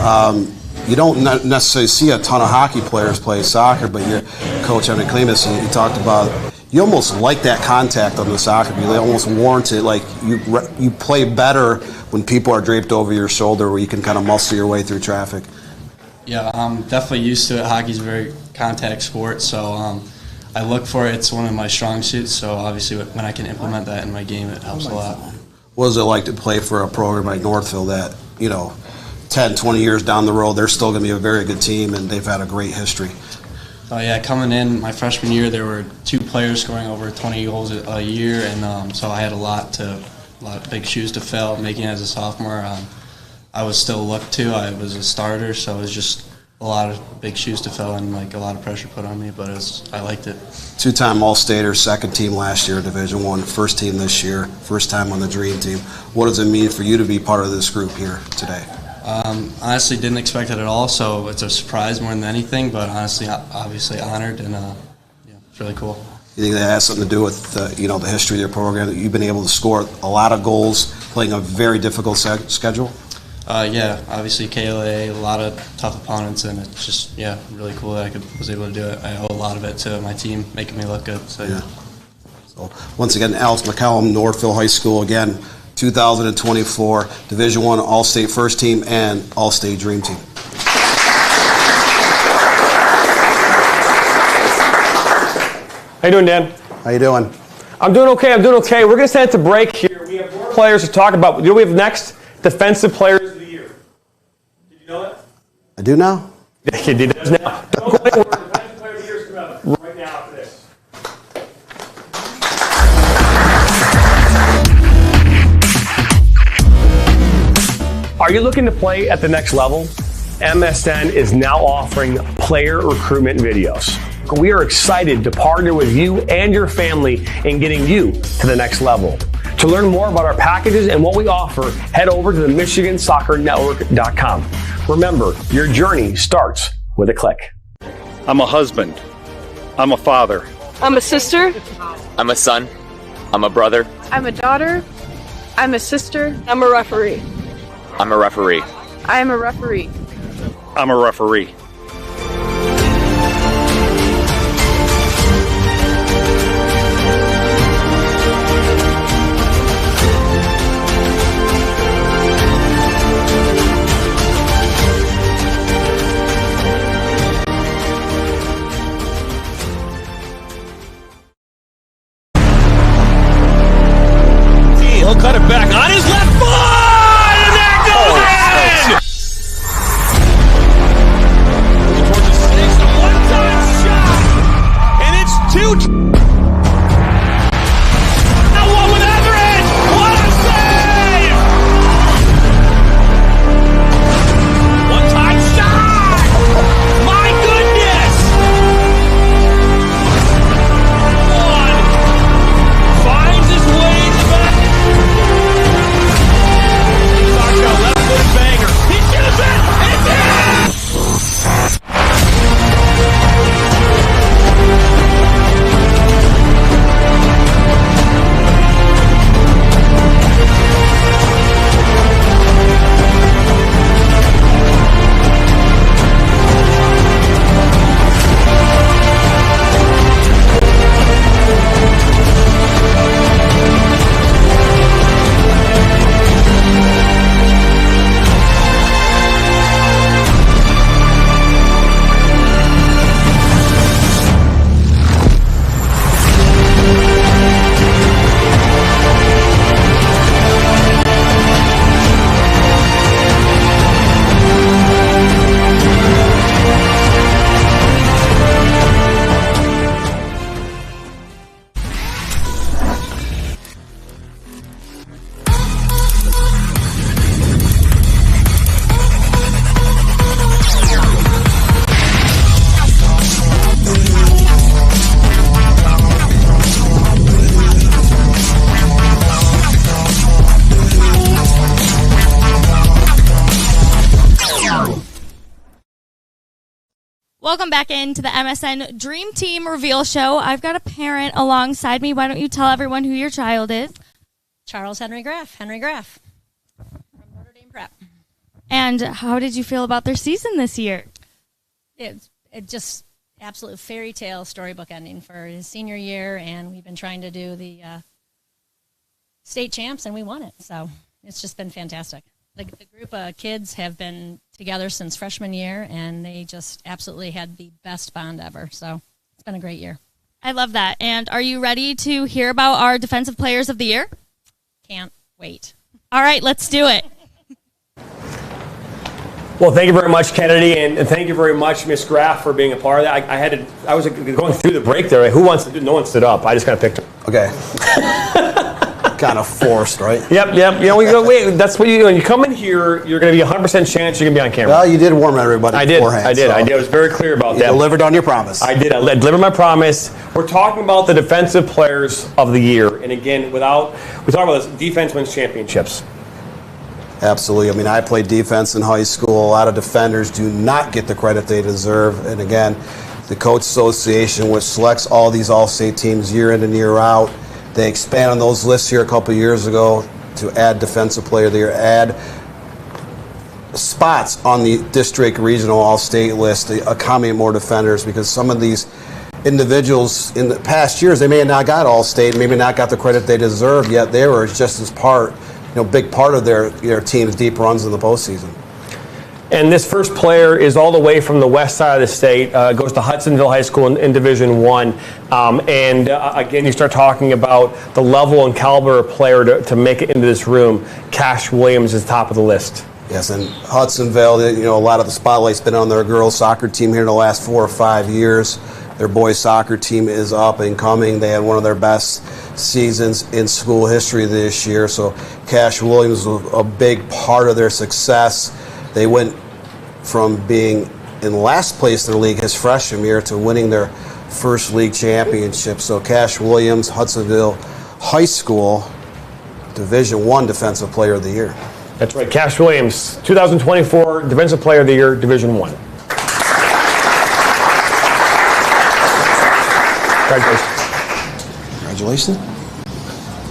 You don't necessarily see a ton of hockey players play soccer, but your coach, Evan Klimas, he talked about you almost like that contact on the soccer field. They almost warrant it. Like you play better when people are draped over your shoulder, where you can kind of muscle your way through traffic. Yeah, I'm definitely used to it. Hockey's a very contact sport, so I look for it. It's one of my strong suits, so obviously when I can implement that in my game, it helps a lot. What is it like to play for a program like Northville that, 10, 20 years down the road, they're still going to be a very good team, and they've had a great history? Oh, yeah, coming in my freshman year, there were 2 players scoring over 20 goals a year, and so I had a lot of big shoes to fill. Making it as a sophomore, I was still looked to. I was a starter, so it was just a lot of big shoes to fill and a lot of pressure put on me, but I liked it. 2-time All-Stater, second team last year, Division I, first team this year, first time on the Dream Team. What does it mean for you to be part of this group here today? Honestly, didn't expect it at all, so it's a surprise more than anything, but honestly, obviously honored, and it's really cool. You think that has something to do with the history of your program, that you've been able to score a lot of goals playing a very difficult schedule? Yeah, obviously KLA, a lot of tough opponents, and it's just, really cool that I was able to do it. I owe a lot of it to my team making me look good. So, So once again, Alex McCallum, Northville High School, again, 2024 Division I All-State First Team and All-State Dream Team. How you doing, Dan? How you doing? I'm doing okay. We're going to send it to break here. We have more players to talk about. You know what we have next? Defensive Players of the Year. Did you know that? I do now? He does now. Defensive Players of the Year is coming up right now after this. Are you looking to play at the next level? MSN is now offering player recruitment videos. We are excited to partner with you and your family in getting you to the next level. To learn more about our packages and what we offer, head over to the MichiganSoccerNetwork.com. Remember, your journey starts with a click. I'm a husband. I'm a father. I'm a sister. I'm a son. I'm a brother. I'm a daughter. I'm a sister. I'm a referee. I'm a referee. I am a referee. I'm a referee. He'll cut it back on his left foot, and that goes in! Towards the six, a one-time shot, and it's 2. Now one with Everett! What a save! One-time shot! My goodness! One finds his way in the back. Left-footed banger. He shoots it! It's in! Welcome back into the MSN Dream Team Reveal Show. I've got a parent alongside me. Why don't you tell everyone who your child is? Charles Henry Graff from Notre Dame Prep. And how did you feel about their season this year? It just absolute fairy tale storybook ending for his senior year, and we've been trying to do the state champs, and we won it. So it's just been fantastic. The group of kids have been together since freshman year, and they just absolutely had the best bond ever. So it's been a great year. I love that. And are you ready to hear about our Defensive Players of the Year? Can't wait. All right, let's do it. Well, thank you very much, Kennedy, and thank you very much, Miss Graff, for being a part of that. I was going through the break there. Who wants to do? No one stood up. I just kind of picked her. Okay. Kind of forced, right? Yep. You know, we go, wait, that's what you do. When you come in here, you're going to be 100% chance you're going to be on camera. Well, you did warn everybody beforehand. I did. I was very clear about that. You delivered on your promise. I did. I delivered my promise. We're talking about the Defensive Players of the Year. And again, we talk about this, defense wins championships. Absolutely. I mean, I played defense in high school. A lot of defenders do not get the credit they deserve. And again, the Coach Association, which selects all these all-state teams year in and year out, they expanded on those lists here a couple years ago to add Defensive Player of the Year, add spots on the district, regional, all-state list to accommodate more defenders, because some of these individuals in the past years, they may have not got all-state, maybe not got the credit they deserve, yet they were just as big part of their team's deep runs in the postseason. And this first player is all the way from the west side of the state, goes to Hudsonville High School in Division I. Again, you start talking about the level and caliber of player to make it into this room. Cash Williams is top of the list. Yes, and Hudsonville, a lot of the spotlight's been on their girls soccer team here in the last 4 or 5 years. Their boys soccer team is up and coming. They had one of their best seasons in school history this year. So Cash Williams was a big part of their success. They went from being in last place in the league his freshman year to winning their first league championship. So Cash Williams, Hudsonville High School, Division I Defensive Player of the Year. That's right. Cash Williams, 2024 Defensive Player of the Year, Division I. Congratulations.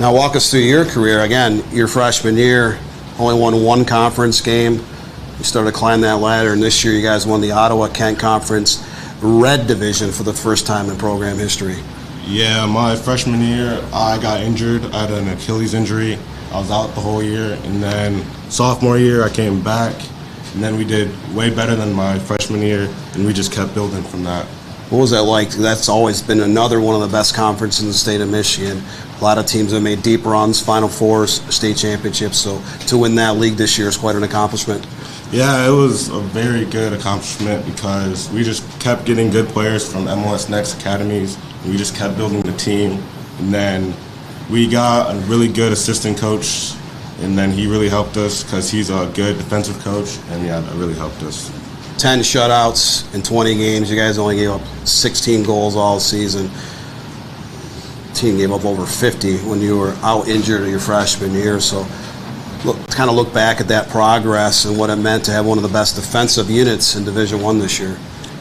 Now walk us through your career. Again, your freshman year, only won one conference game. You started to climb that ladder, and this year you guys won the Ottawa-Kent Conference Red Division for the first time in program history. Yeah, my freshman year, I got injured. I had an Achilles injury. I was out the whole year, and then sophomore year I came back, and then we did way better than my freshman year, and we just kept building from that. What was that like? That's always been another one of the best conferences in the state of Michigan. A lot of teams have made deep runs, Final Fours, state championships, so to win that league this year is quite an accomplishment. Yeah, it was a very good accomplishment because we just kept getting good players from MLS Next academies, and we just kept building the team, and then we got a really good assistant coach, and then he really helped us because he's a good defensive coach, and yeah, that really helped us. 10 shutouts in 20 games. You guys only gave up 16 goals all season. The team gave up over 50 when you were out injured your freshman year. So look back at that progress and what it meant to have one of the best defensive units in Division I this year.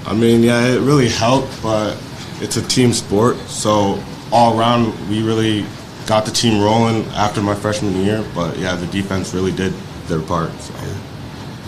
I mean, yeah, it really helped, but it's a team sport. So all around, we really got the team rolling after my freshman year. But yeah, the defense really did their part. So. Yeah.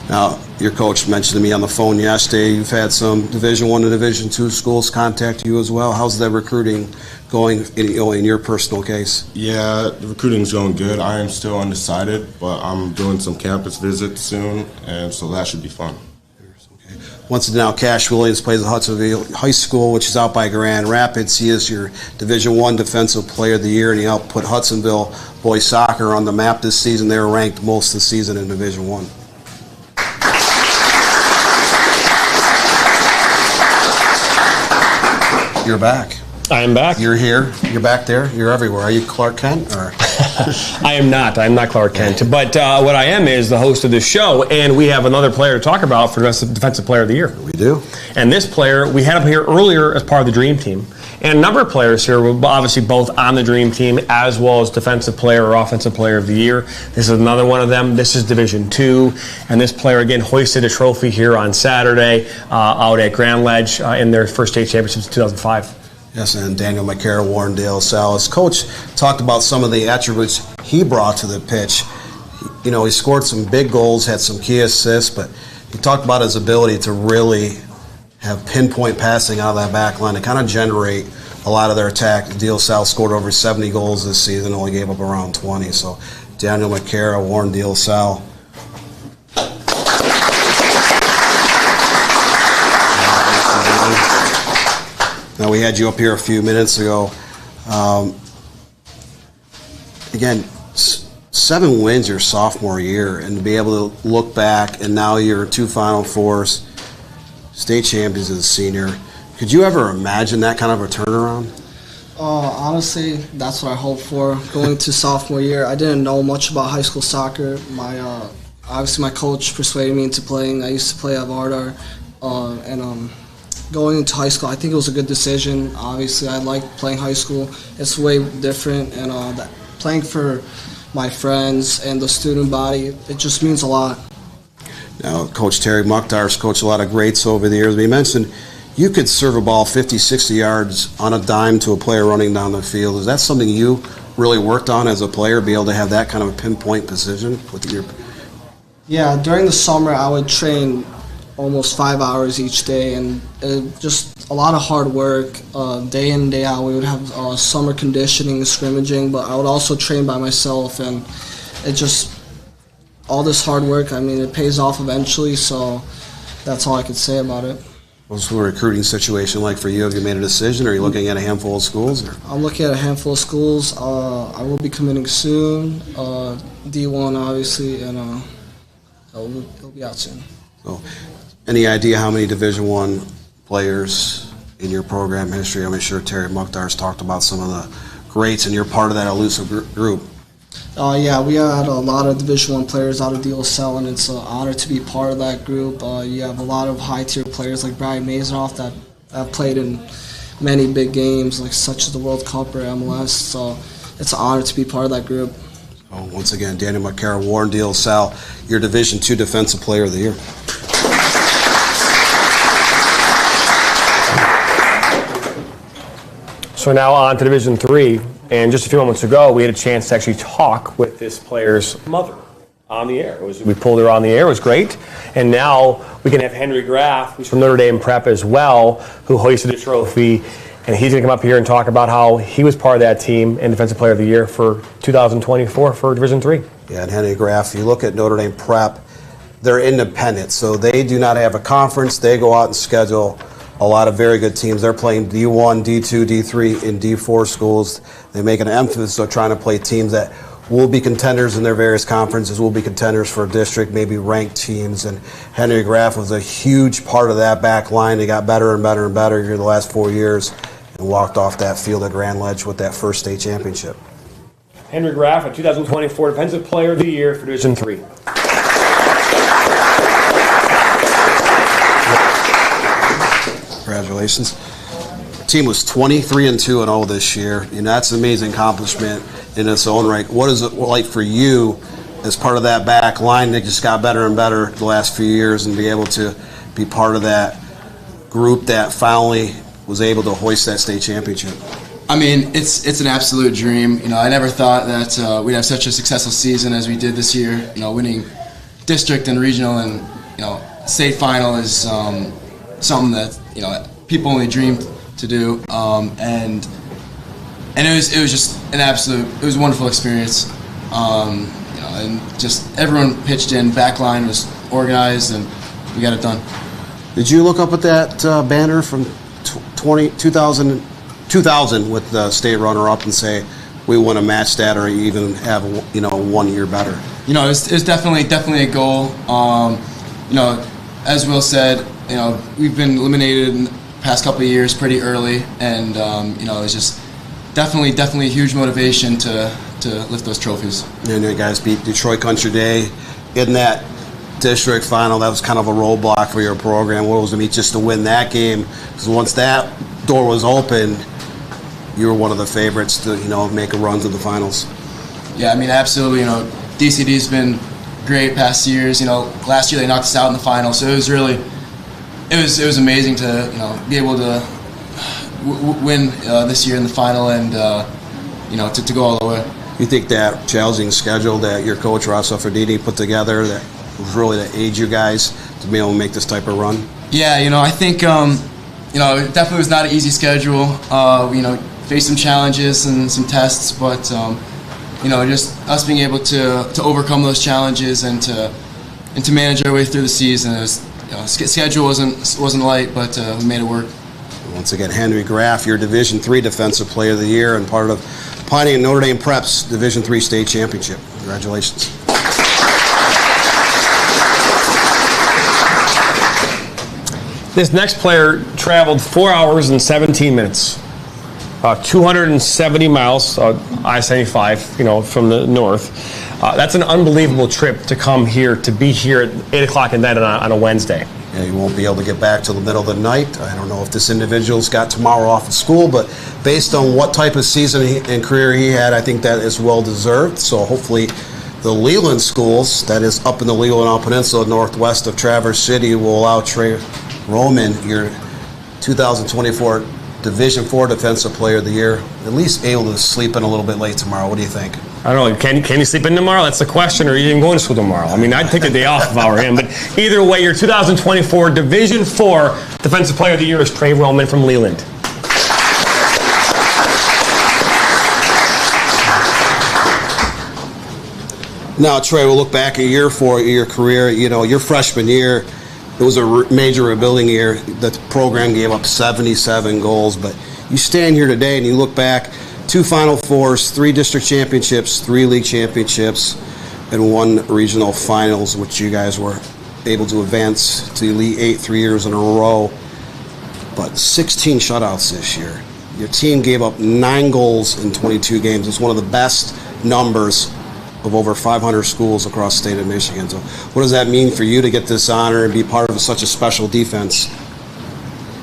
Now, your coach mentioned to me on the phone yesterday you've had some Division I and Division II schools contact you as well. How's that recruiting going in your personal case? Yeah, the recruiting's going good. I am still undecided, but I'm doing some campus visits soon, and so that should be fun. Okay. Once again, now Cash Williams plays at Hudsonville High School, which is out by Grand Rapids. He is your Division I Defensive Player of the Year, and he helped put Hudsonville boys soccer on the map this season. They were ranked most of the season in Division I. You're back. I am back. You're here. You're back there. You're everywhere. Are you Clark Kent? Or? I am not. I'm not Clark Kent. But what I am is the host of this show, and we have another player to talk about for Defensive Player of the Year. We do. And this player, we had him here earlier as part of the Dream Team. And a number of players here were obviously both on the Dream Team as well as Defensive Player or Offensive Player of the Year. This is another one of them. This is Division II. And this player, again, hoisted a trophy here on Saturday out at Grand Ledge in their first state championships in 2005. Yes, and Daniel Makara, Warren Dale Salas. Coach talked about some of the attributes he brought to the pitch. You know, he scored some big goals, had some key assists, but he talked about his ability to really have pinpoint passing out of that back line to kind of generate a lot of their attack. Dale Salas scored over 70 goals this season, only gave up around 20. So Daniel Makara, Warren Dale Salas. Now, we had you up here a few minutes ago. Again, 7 wins your sophomore year, and to be able to look back, and now you're 2 Final Fours, state champions as a senior. Could you ever imagine that kind of a turnaround? Honestly, that's what I hoped for. Going to sophomore year, I didn't know much about high school soccer. Obviously, my coach persuaded me into playing. I used to play at Vardar, and going into high school, I think it was a good decision. Obviously, I like playing high school. It's way different, and playing for my friends, and the student body. It just means a lot. Now, Coach Terry Mukhtar's coached a lot of greats over the years. But he mentioned you could serve a ball 50, 60 yards on a dime to a player running down the field. Is that something you really worked on as a player, be able to have that kind of a pinpoint precision with your... Yeah, during the summer I would train almost 5 hours each day, and just a lot of hard work, day in, day out. We would have summer conditioning and scrimmaging, but I would also train by myself, and it just, all this hard work, I mean, it pays off eventually, so that's all I could say about it. What's the recruiting situation like for you? Have you made a decision? Or are you looking at a handful of schools? Or? I'm looking at a handful of schools. I will be committing soon, D1 obviously, and it'll be out soon. So, any idea how many Division I players in your program history? I'm sure Terry Mukhtar's talked about some of the greats, and you're part of that elusive group. Yeah, we had a lot of Division I players out of DLSL, and it's an honor to be part of that group. You have a lot of high-tier players like Brian Mazeroff that have played in many big games, like such as the World Cup or MLS. So it's an honor to be part of that group. So once again, Daniel Makara, Warren DLSL, your Division II Defensive Player of the Year. So now on to Division III, and just a few moments ago, we had a chance to actually talk with this player's mother on the air. We pulled her on the air, it was great, and now we can have Henry Graff, who's from Notre Dame Prep as well, who hoisted a trophy, and he's going to come up here and talk about how he was part of that team and Defensive Player of the Year for 2024 for Division III. Yeah, and Henry Graff, you look at Notre Dame Prep, they're independent, so they do not have a conference. They go out and schedule a lot of very good teams. They're playing D1, D2, D3, and D4 schools. They make an emphasis on trying to play teams that will be contenders in their various conferences, will be contenders for a district, maybe ranked teams. And Henry Graff was a huge part of that back line. He got better and better and better here the last 4 years and walked off that field at Grand Ledge with that first state championship. Henry Graff, a 2024 Defensive Player of the Year for Division III. Congratulations. The team was 23-2-0 this year, and that's an amazing accomplishment in its own right. What is it like for you as part of that back line that just got better and better the last few years, and be able to be part of that group that finally was able to hoist that state championship? I mean, it's an absolute dream. You know, I never thought that we'd have such a successful season as we did this year. You know, winning district and regional and, you know, state final is something that, you know, people only dreamed to do. And it was just an absolute, it was a wonderful experience. You know, and just everyone pitched in. Backline was organized, and we got it done. Did you look up at that banner from 2000 with the state runner-up and say, we want to match that or even have, you know, 1 year better? You know, it's definitely a goal. You know, as Will said, you know, we've been eliminated in the past couple of years pretty early, and you know, it's just definitely a huge motivation to lift those trophies. And you guys beat Detroit Country Day in that district final. That was kind of a roadblock for your program. What was it just to win that game? Because once that door was open, you were one of the favorites to, you know, make a run to the finals. Yeah, I mean, absolutely. You know, DCD's been great past years. You know, last year they knocked us out in the final, so it was really, it was amazing to, you know, be able to win this year in the final and you know, to go all the way. You think that challenging schedule that your coach Rosso Ferdini put together that was really to aid you guys to be able to make this type of run? Yeah, you know, I think you know, it definitely was not an easy schedule. You know, faced some challenges and some tests, but you know, just us being able to overcome those challenges and to manage our way through the season. It was, you know, schedule wasn't light, but we made it work. Once again, Henry Graff, your Division III Defensive Player of the Year and part of Pastini and Notre Dame Prep's Division III State Championship. Congratulations. This next player traveled 4 hours and 17 minutes, 270 miles, I-75, you know, from the north. That's an unbelievable trip to come here, to be here at 8 o'clock at night on a Wednesday. He won't be able to get back till the middle of the night. I don't know if this individual's got tomorrow off of school, but based on what type of season and career he had, I think that is well deserved. So hopefully the Leland schools, that is up in the Leelanau Peninsula, northwest of Traverse City, will allow Trey Roman, your 2024 Division IV Defensive Player of the Year, at least able to sleep in a little bit late tomorrow. What do you think? I don't know. Can you sleep in tomorrow? That's the question. Or are you even going to school tomorrow? I mean, I'd take a day off if I were him. But either way, your 2024 Division IV Defensive Player of the Year is Trey Roman from Leland. Now, Trey, we'll look back a year for your career. You know, your freshman year, it was a major rebuilding year. The program gave up 77 goals. But you stand here today and you look back, 2 Final Fours, 3 district championships, 3 league championships, and 1 regional finals, which you guys were able to advance to the Elite 8 3 years in a row. But 16 shutouts this year. Your team gave up 9 goals in 22 games. It's one of the best numbers of over 500 schools across the state of Michigan. So what does that mean for you to get this honor and be part of such a special defense?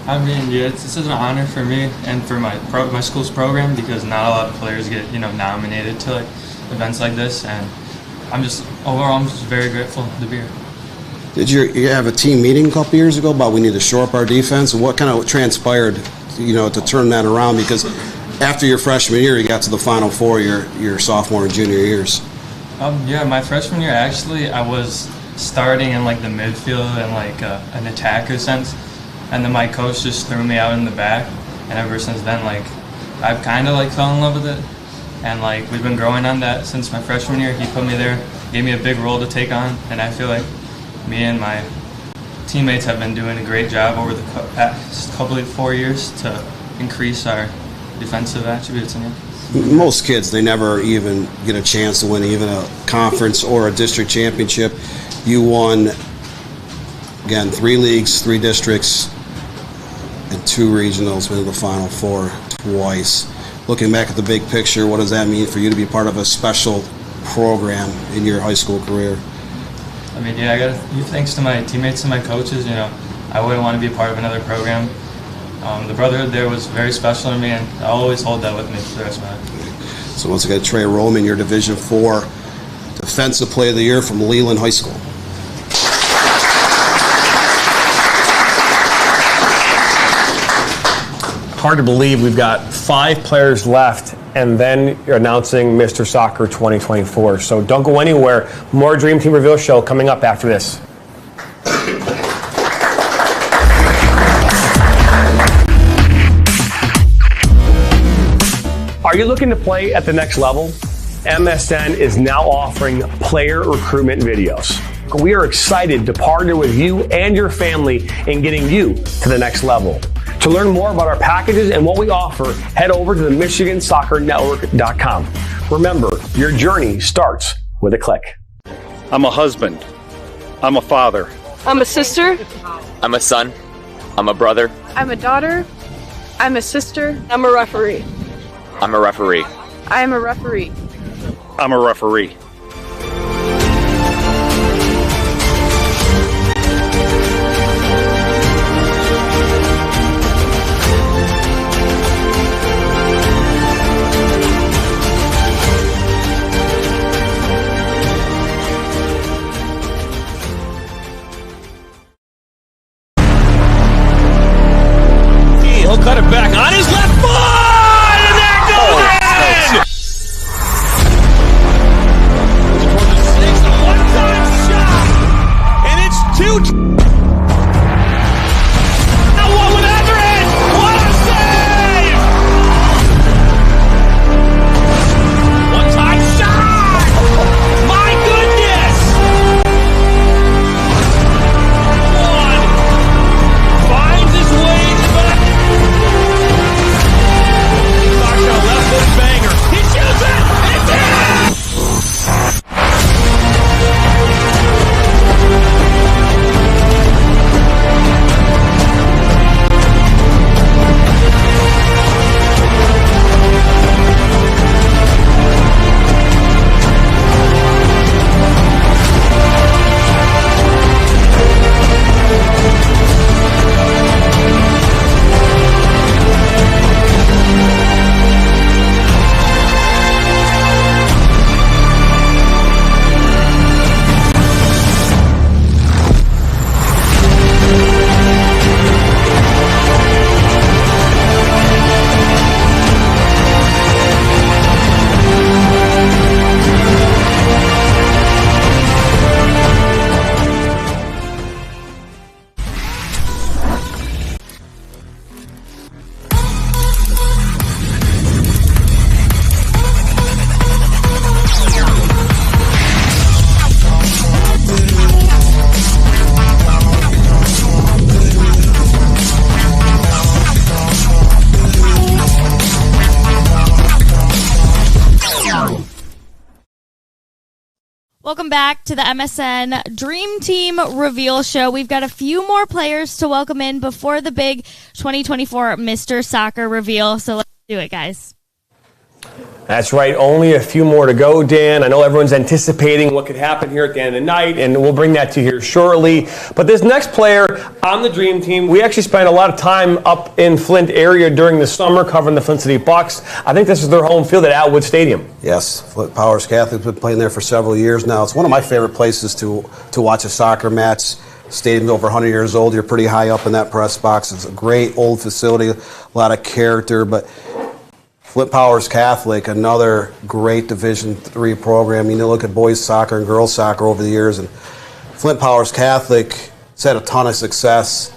I mean, yeah, this is an honor for me and for my school's program, because not a lot of players get, nominated to events like this, and I'm just very grateful to be here. Did you have a team meeting a couple years ago about we need to shore up our defense, and what kind of transpired, to turn that around? Because after your freshman year, you got to the Final Four your sophomore and junior years. Yeah, my freshman year, actually, I was starting in the midfield and an attacker sense. And then my coach just threw me out in the back, and ever since then, I've kind of fell in love with it, and we've been growing on that since my freshman year. He put me there, gave me a big role to take on, and I feel like me and my teammates have been doing a great job over the past couple of 4 years to increase our defensive attributes. Most kids, they never even get a chance to win even a conference or a district championship. You won, again, 3 leagues, 3 districts, and 2 regionals, went to the Final Four twice. Looking back at the big picture, what does that mean for you to be part of a special program in your high school career? I mean, yeah, I got to give thanks to my teammates and my coaches. I wouldn't want to be a part of another program. The brotherhood there was very special to me, and I'll always hold that with me for the rest of my life. So once again, Trey Roman, your Division IV Defensive Player of the Year from Leland High School. Hard to believe we've got 5 players left, and then you're announcing Mr. Soccer 2024. So don't go anywhere. More Dream Team Reveal Show coming up after this. Are you looking to play at the next level? MSN is now offering player recruitment videos. We are excited to partner with you and your family in getting you to the next level. To learn more about our packages and what we offer, head over to the MichiganSoccerNetwork.com. Remember, your journey starts with a click. I'm a husband. I'm a father. I'm a sister. I'm a son. I'm a brother. I'm a daughter. I'm a sister. I'm a referee. I'm a referee. I am a referee. I'm a referee. He'll cut it back on his left foot, and there goes in! Welcome back to the MSN Dream Team Reveal Show. We've got a few more players to welcome in before the big 2024 Mr. Soccer reveal. So let's do it, guys. That's right. Only a few more to go, Dan. I know everyone's anticipating what could happen here at the end of the night, and we'll bring that to you here shortly. But this next player on the Dream Team, we actually spent a lot of time up in Flint area during the summer covering the Flint City Bucks. I think this is their home field at Atwood Stadium. Yes, Flint Powers Catholic's been playing there for several years now. It's one of my favorite places to watch a soccer match. Stadium's over 100 years old. You're pretty high up in that press box. It's a great old facility, a lot of character, but Flint Powers Catholic, another great Division III program. You know, look at boys soccer and girls soccer over the years, and Flint Powers Catholic has had a ton of success.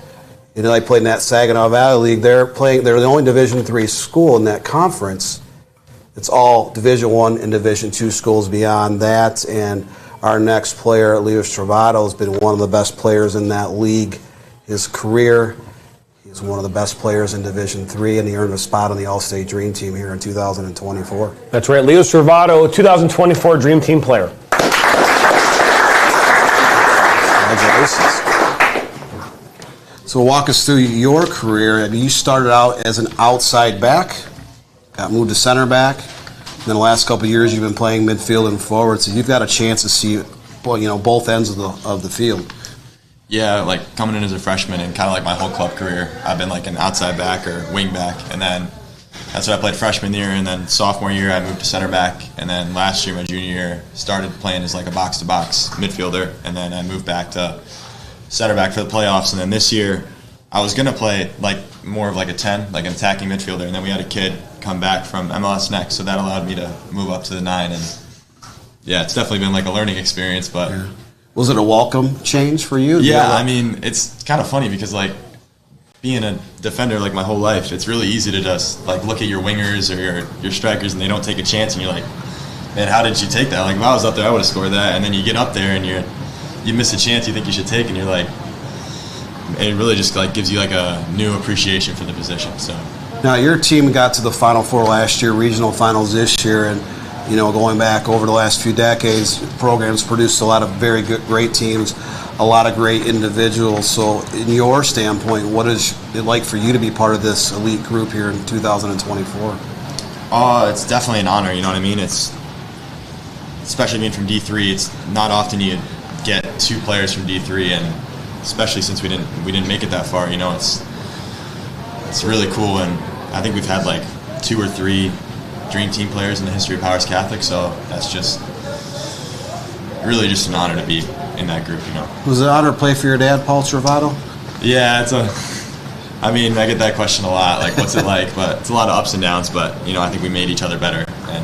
You know, they played in that Saginaw Valley League. They're the only Division III school in that conference. It's all Division I and Division II schools beyond that. And our next player, Leo Stravato, has been one of the best players in that league his career. He's one of the best players in Division III, and he earned a spot on the All-State Dream Team here in 2024. That's right. Leo Stravato, 2024 Dream Team player. Congratulations. So walk us through your career. I mean, you started out as an outside back, got moved to center back, and then the last couple of years you've been playing midfield and forward, so you've got a chance to see, well, you know, both ends of the field. Yeah, like coming in as a freshman and kind of like my whole club career, I've been like an outside back or wing back, and then that's what I played freshman year, and then sophomore year I moved to center back, and then last year, my junior year, started playing as like a box-to-box midfielder, and then I moved back to center back for the playoffs, and then this year I was going to play like more of like a 10, like an attacking midfielder, and then we had a kid come back from MLS Next, so that allowed me to move up to the 9, and yeah, it's definitely been like a learning experience, but... Yeah. Was it a welcome change for you? Yeah, I mean, it's kind of funny because, like, being a defender, like, my whole life, it's really easy to just, like, look at your wingers or your strikers and they don't take a chance, and you're like, man, how did you take that? Like, if I was up there, I would have scored that. And then you get up there and you miss a chance you think you should take, and you're like, it really just, like, gives you, like, a new appreciation for the position. So now, your team got to the Final Four last year, regional finals this year, and you know, going back over the last few decades, programs produced a lot of great teams, a lot of great individuals. So in your standpoint, what is it like for you to be part of this elite group here in 2024? It's definitely an honor, you know what I mean? It's, especially being from D3, it's not often you get two players from D3, and especially since we didn't make it that far, you know, it's really cool, and I think we've had like 2 or 3 Dream Team players in the history of Powers Catholic, so that's just really just an honor to be in that group, you know. Was it an honor to play for your dad, Paul Travato? Yeah, I mean, I get that question a lot, like, what's it like? But it's a lot of ups and downs, but, you know, I think we made each other better and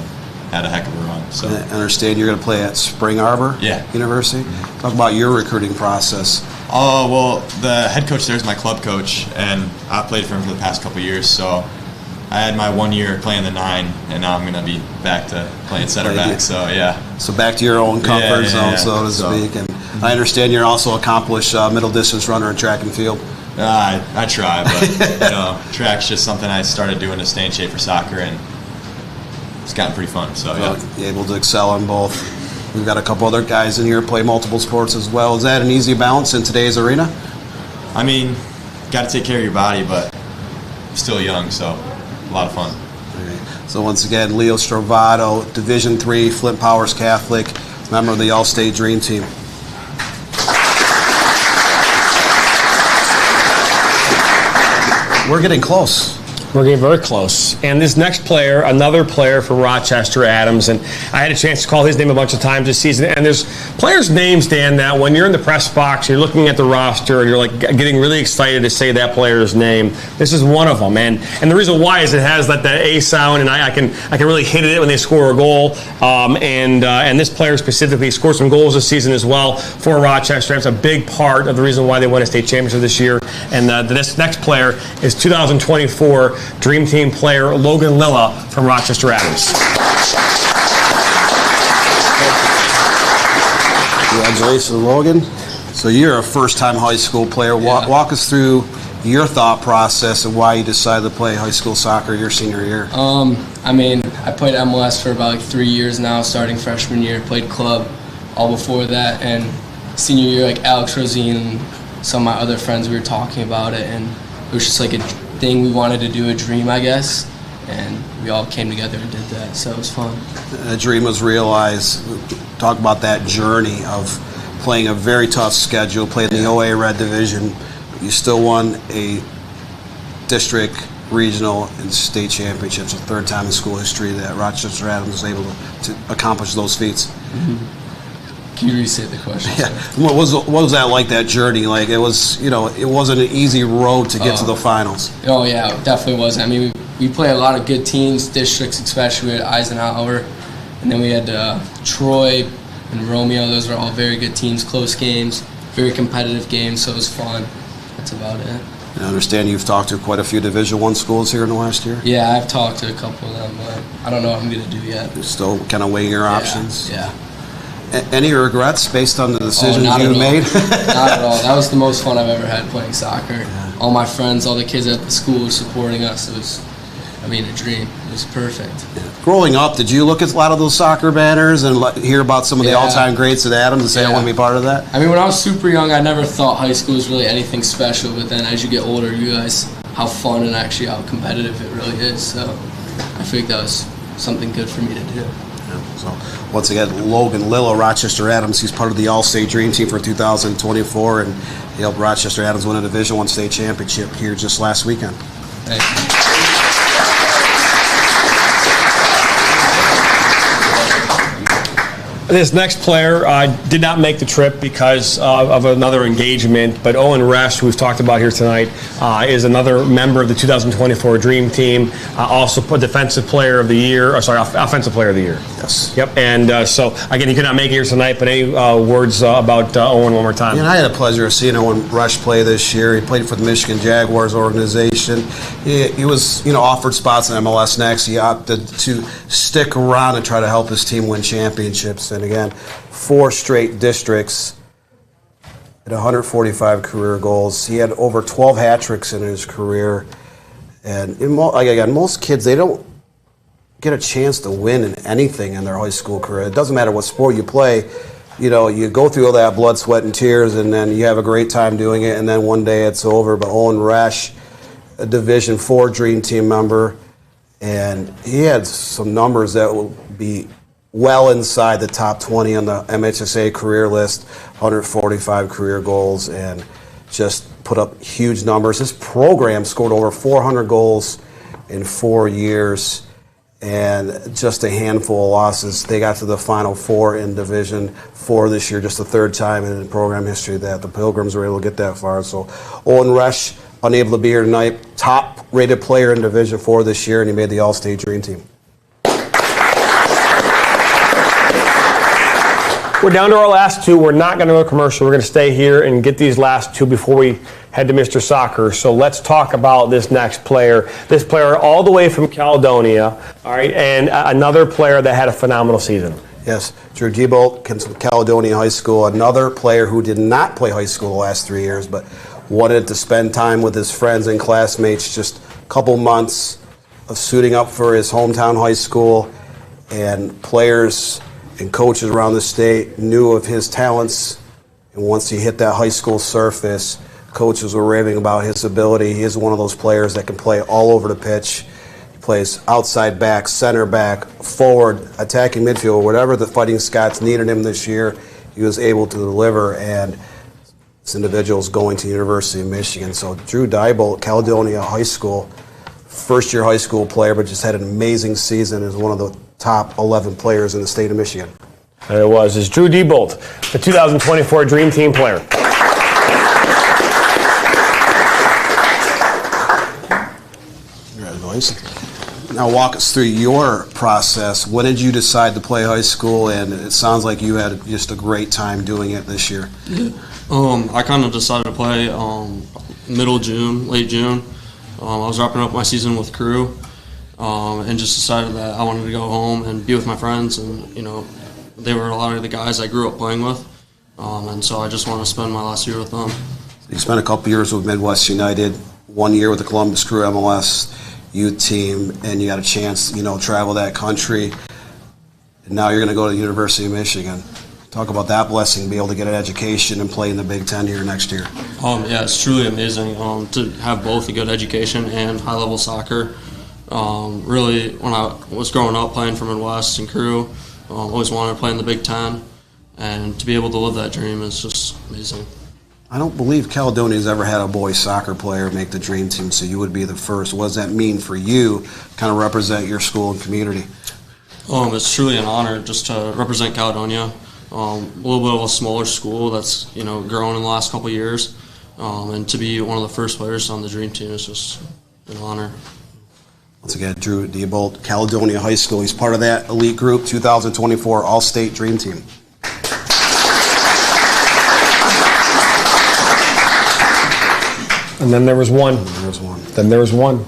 had a heck of a run. So I understand you're going to play at Spring Arbor University. Mm-hmm. Talk about your recruiting process. Oh, well, the head coach there is my club coach, and I've played for him for the past couple of years, so I had my 1 year playing the 9, and now I'm going to be back to playing center back, so yeah. So back to your own comfort zone, so to speak. And I understand you're also an accomplished middle distance runner in track and field. I try, but you know, track's just something I started doing to stay in shape for soccer, and it's gotten pretty fun, so yeah. You're able to excel in both. We've got a couple other guys in here play multiple sports as well. Is that an easy balance in today's arena? I mean, got to take care of your body, but still young, so a lot of fun. So once again, Leo Stravato, Division III, Flint Powers Catholic, member of the All-State Dream Team. We're getting close. We're getting very close. And this next player, another player for Rochester Adams, and I had a chance to call his name a bunch of times this season. And there's players' names, Dan, that when you're in the press box, you're looking at the roster, and you're like getting really excited to say that player's name. This is one of them, and the reason why is it has that A sound, and I can really hit it when they score a goal. And this player specifically scored some goals this season as well for Rochester. It's a big part of the reason why they won a state championship this year. And this next player is 2024 Dream Team player Logan Lilla from Rochester Adams. Congratulations, Logan. So you're a first-time high school player. Walk us through your thought process and why you decided to play high school soccer your senior year. I mean, I played MLS for about 3 years now, starting freshman year, played club all before that. And senior year, like Alex, Rosine, and some of my other friends, we were talking about it, and it was just like a thing we wanted to do, a dream, I guess. And we all came together and did that, so it was fun. A dream was realized. Talk about that journey of playing a very tough schedule, playing the OA Red Division. You still won a district, regional, and state championships, the third time in school history that Rochester Adams was able to accomplish those feats. Mm-hmm. Can you restate the question? Yeah. What was that like, that journey? Like, it was, it wasn't an easy road to get to the finals. Oh, yeah, it definitely wasn't. I mean, we played a lot of good teams, districts especially. We had Eisenhower, and then we had Troy and Romeo. Those were all very good teams, close games, very competitive games, so it was fun. That's about it. I understand you've talked to quite a few Division I schools here in the last year? Yeah, I've talked to a couple of them, but I don't know what I'm going to do yet. You're still kind of weighing your options? Yeah. Any regrets based on the decisions you made? Not at all. That was the most fun I've ever had playing soccer. Yeah. All my friends, all the kids at the school were supporting us. It was, a dream. It was perfect. Yeah. Growing up, did you look at a lot of those soccer banners and hear about some of the all-time greats at Adams and say, I want to be part of that? I mean, when I was super young, I never thought high school was really anything special, but then as you get older, you realize how fun and actually how competitive it really is. So I think that was something good for me to do. Yeah. So once again, Logan Lilla, Rochester Adams, he's part of the All-State Dream Team for 2024, and he helped Rochester Adams win a Division I state championship here just last weekend. Thank you. This next player did not make the trip because of another engagement, but Owen Resch, who we've talked about here tonight, is another member of the 2024 Dream Team, also Defensive Player of the Year, Offensive Player of the Year. Yes. Yep, and so, again, he could not make it here tonight, but any words about Owen one more time? Yeah, I had a pleasure of seeing Owen Resch play this year. He played for the Michigan Jaguars organization. He was, offered spots in MLS Next. He opted to stick around and try to help his team win championships. And again, 4 straight districts at 145 career goals. He had over 12 hat tricks in his career. And again, most kids, they don't get a chance to win in anything in their high school career. It doesn't matter what sport you play. You go through all that blood, sweat, and tears, and then you have a great time doing it, and then one day it's over. But Owen Resch, a Division IV Dream Team member, and he had some numbers that will be well inside the top 20 on the MHSAA career list, 145 career goals, and just put up huge numbers. His program scored over 400 goals in 4 years, and just a handful of losses. They got to the Final Four in Division IV this year, just the third time in program history that the Pilgrims were able to get that far. So Owen Resch, unable to be here tonight, top-rated player in Division IV this year, and he made the All-State Dream Team. We're down to our last 2. We're not going to go to commercial. We're going to stay here and get these last 2 before we head to Mr. Soccer. So let's talk about this next player. This player all the way from Caledonia, all right, and another player that had a phenomenal season. Yes, Drew Devol comes from Caledonia High School, another player who did not play high school the last 3 years, but wanted to spend time with his friends and classmates, just a couple months of suiting up for his hometown high school, and players and coaches around the state knew of his talents, and once he hit that high school surface, coaches were raving about his ability. He is one of those players that can play all over the pitch. He plays outside back, center back, forward, attacking midfield, whatever the Fighting Scots needed him this year, he was able to deliver, and this individual is going to the University of Michigan. So Drew Devol, Caledonia High School, first-year high school player, but just had an amazing season, is one of the top 11 players in the state of Michigan. There it was. It's Drew Devol, the 2024 Dream Team player. Congratulations. Now walk us through your process. When did you decide to play high school? And it sounds like you had just a great time doing it this year. Yeah. I kind of decided to play middle June, late June. I was wrapping up my season with crew. And just decided that I wanted to go home and be with my friends, and they were a lot of the guys I grew up playing with, and so I just want to spend my last year with them. You spent a couple years with Midwest United, 1 year with the Columbus Crew MLS youth team, and you got a chance, travel that country, and now you're going to go to the University of Michigan. Talk about that blessing, be able to get an education and play in the Big Ten here next year. Yeah, it's truly amazing to have both a good education and high-level soccer. Really, when I was growing up playing for Midwest and Crew, always wanted to play in the Big Ten, and to be able to live that dream is just amazing. I don't believe Caledonia's ever had a boys soccer player make the dream team, so you would be the first. What does that mean for you, kind of represent your school and community? It's truly an honor just to represent Caledonia. A little bit of a smaller school that's grown in the last couple of years, and to be one of the first players on the dream team is just an honor. Once again, Drew Devol, Caledonia High School. He's part of that elite group, 2024 All-State Dream Team. And then there was one. Then there was one.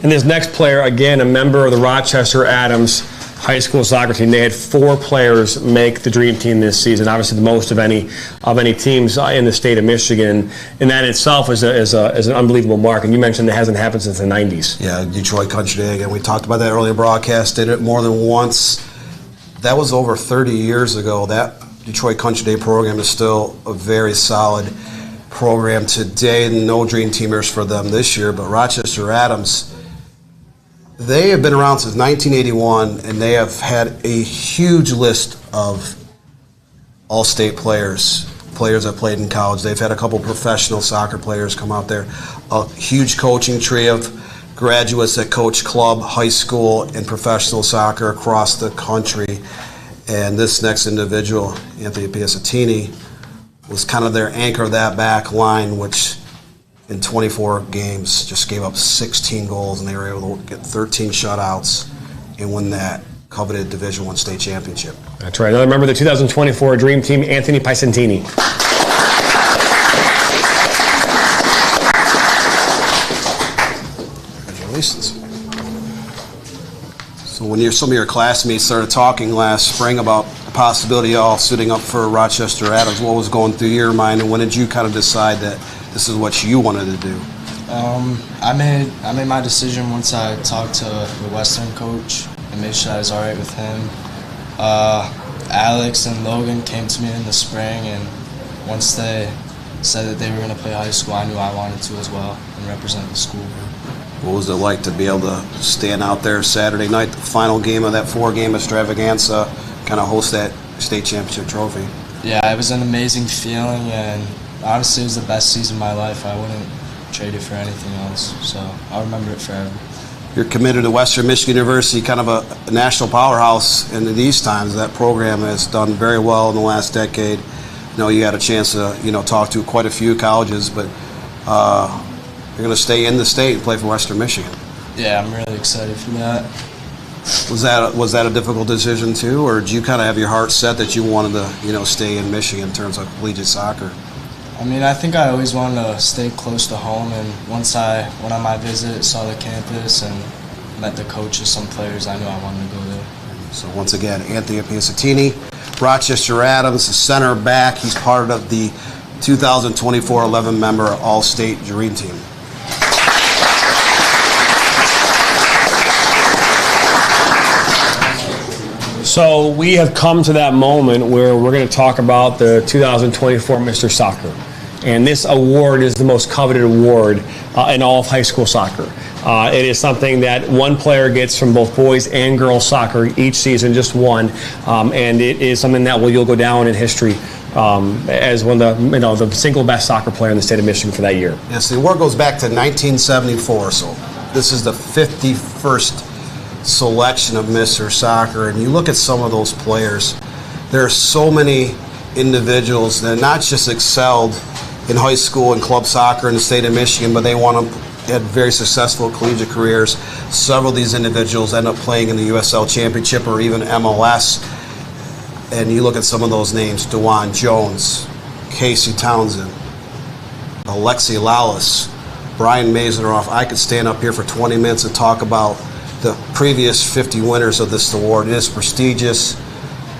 And this next player, again, a member of the Rochester Adams High School soccer team. They had 4 players make the dream team this season, obviously the most of any teams in the state of Michigan. And that itself is an unbelievable mark. And you mentioned it hasn't happened since the 90s. Yeah, Detroit Country Day. Again, we talked about that earlier broadcast. Did it more than once. That was over 30 years ago. That Detroit Country Day program is still a very solid program today. No dream teamers for them this year, but Rochester Adams, they have been around since 1981, and they have had a huge list of all-state players that played in college. They've had a couple professional soccer players come out there, a huge coaching tree of graduates that coach club, high school, and professional soccer across the country. And this next individual, Anthony Pastini, was kind of their anchor of that back line, which in 24 games just gave up 16 goals, and they were able to get 13 shutouts and win that coveted Division I state championship. That's right. Another member of the 2024 Dream Team, Anthony Pastini. Congratulations. So when some of your classmates started talking last spring about the possibility of all suiting up for Rochester Adams, what was going through your mind, and when did you kind of decide that this is what you wanted to do? I made my decision once I talked to the Western coach and made sure I was all right with him. Alex and Logan came to me in the spring, and once they said that they were going to play high school, I knew I wanted to as well and represent the school. What was it like to be able to stand out there Saturday night, the final game of that 4-game extravaganza, kind of host that state championship trophy? Yeah, it was an amazing feeling, and honestly, it was the best season of my life. I wouldn't trade it for anything else, so I'll remember it forever. You're committed to Western Michigan University, kind of a national powerhouse in these times. That program has done very well in the last decade. I know you had a chance to talk to quite a few colleges, but you're going to stay in the state and play for Western Michigan. Yeah, I'm really excited for that. Was that a difficult decision too, or did you kind of have your heart set that you wanted to stay in Michigan in terms of collegiate soccer? I mean, I think I always wanted to stay close to home, and once I went on my visit, saw the campus, and met the coaches, some players, I knew I wanted to go there. So once again, Anthony Pastini, Rochester Adams, the center back. He's part of the 2024 11-member All-State Dream Team. So we have come to that moment where we're going to talk about the 2024 Mr. Soccer. And this award is the most coveted award in all of high school soccer. It is something that one player gets from both boys and girls soccer each season, just one. And it is something that you'll go down in history as one of the single best soccer player in the state of Michigan for that year. Yes, the award goes back to 1974, so this is the 51st selection of Mr. Soccer, and you look at some of those players, there are so many individuals that not just excelled in high school and club soccer in the state of Michigan, but they had very successful collegiate careers. Several of these individuals end up playing in the USL Championship or even MLS, and you look at some of those names: DeJuan Jones, Casey Townsend, Alexi Lalas, Brian Mazeroff. I could stand up here for 20 minutes and talk about the previous 50 winners of this award. It is prestigious.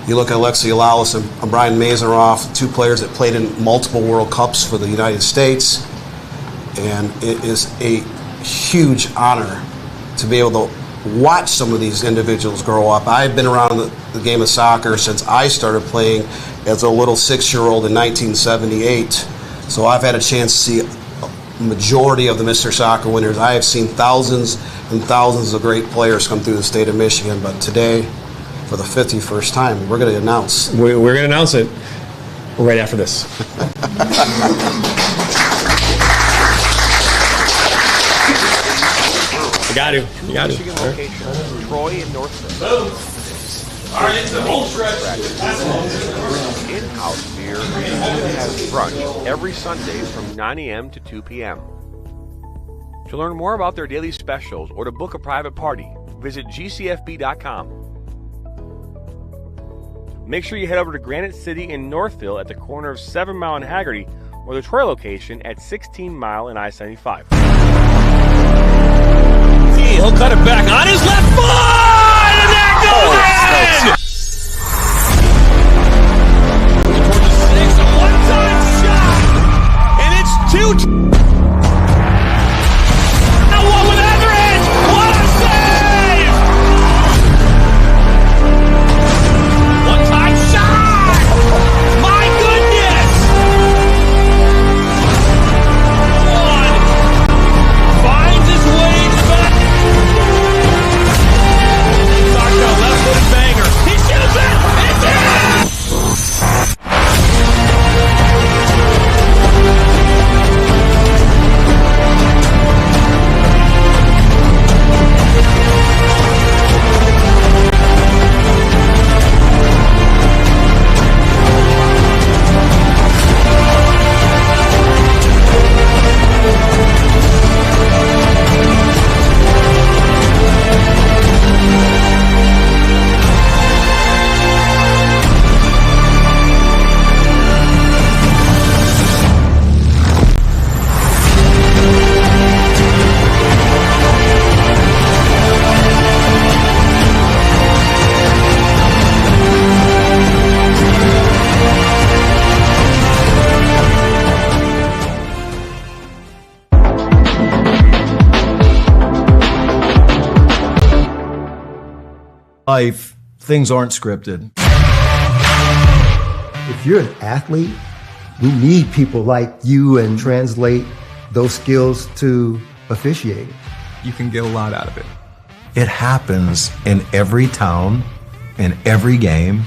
You look at Alexi Lalas and Brian Mazeroff, 2 players that played in multiple World Cups for the United States, and it is a huge honor to be able to watch some of these individuals grow up. I've been around the game of soccer since I started playing as a little 6-year-old in 1978. So I've had a chance to see a majority of the Mr. Soccer winners. I have seen thousands and thousands of great players come through the state of Michigan, but today, for the 51st time, we're going to announce. We're going to announce it right after this. You got to. You got to. Troy and Northville. All right, it's the whole stretch. In-house beer has brunch every Sunday from 9 a.m. to 2 p.m. To learn more about their daily specials or to book a private party, visit gcfb.com. Make sure you head over to Granite City in Northville at the corner of 7 Mile and Haggerty, or the Troy location at 16 Mile and I-75. He'll cut it back on his left foot, and that goes in! Towards the 6, a one-time shot, and it's 2. Now one with Etheridge, what a save! One-time shot! My goodness! One finds his way back. Left-footed banger. He shoots it! It's in! Life, things aren't scripted. If you're an athlete, we need people like you and translate those skills to officiating. You can get a lot out of it. It happens in every town, in every game.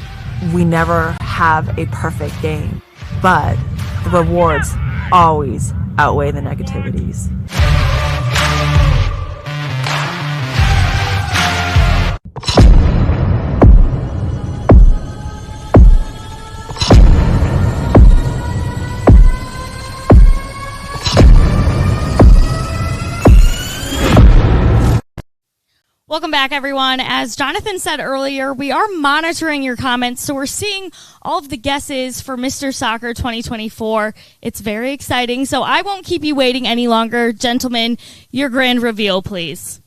We never have a perfect game, but the rewards always outweigh the negativities. Welcome back, everyone. As Jonathan said earlier, we are monitoring your comments, so we're seeing all of the guesses for Mr. Soccer 2024. It's very exciting, so I won't keep you waiting any longer. Gentlemen, your grand reveal, please.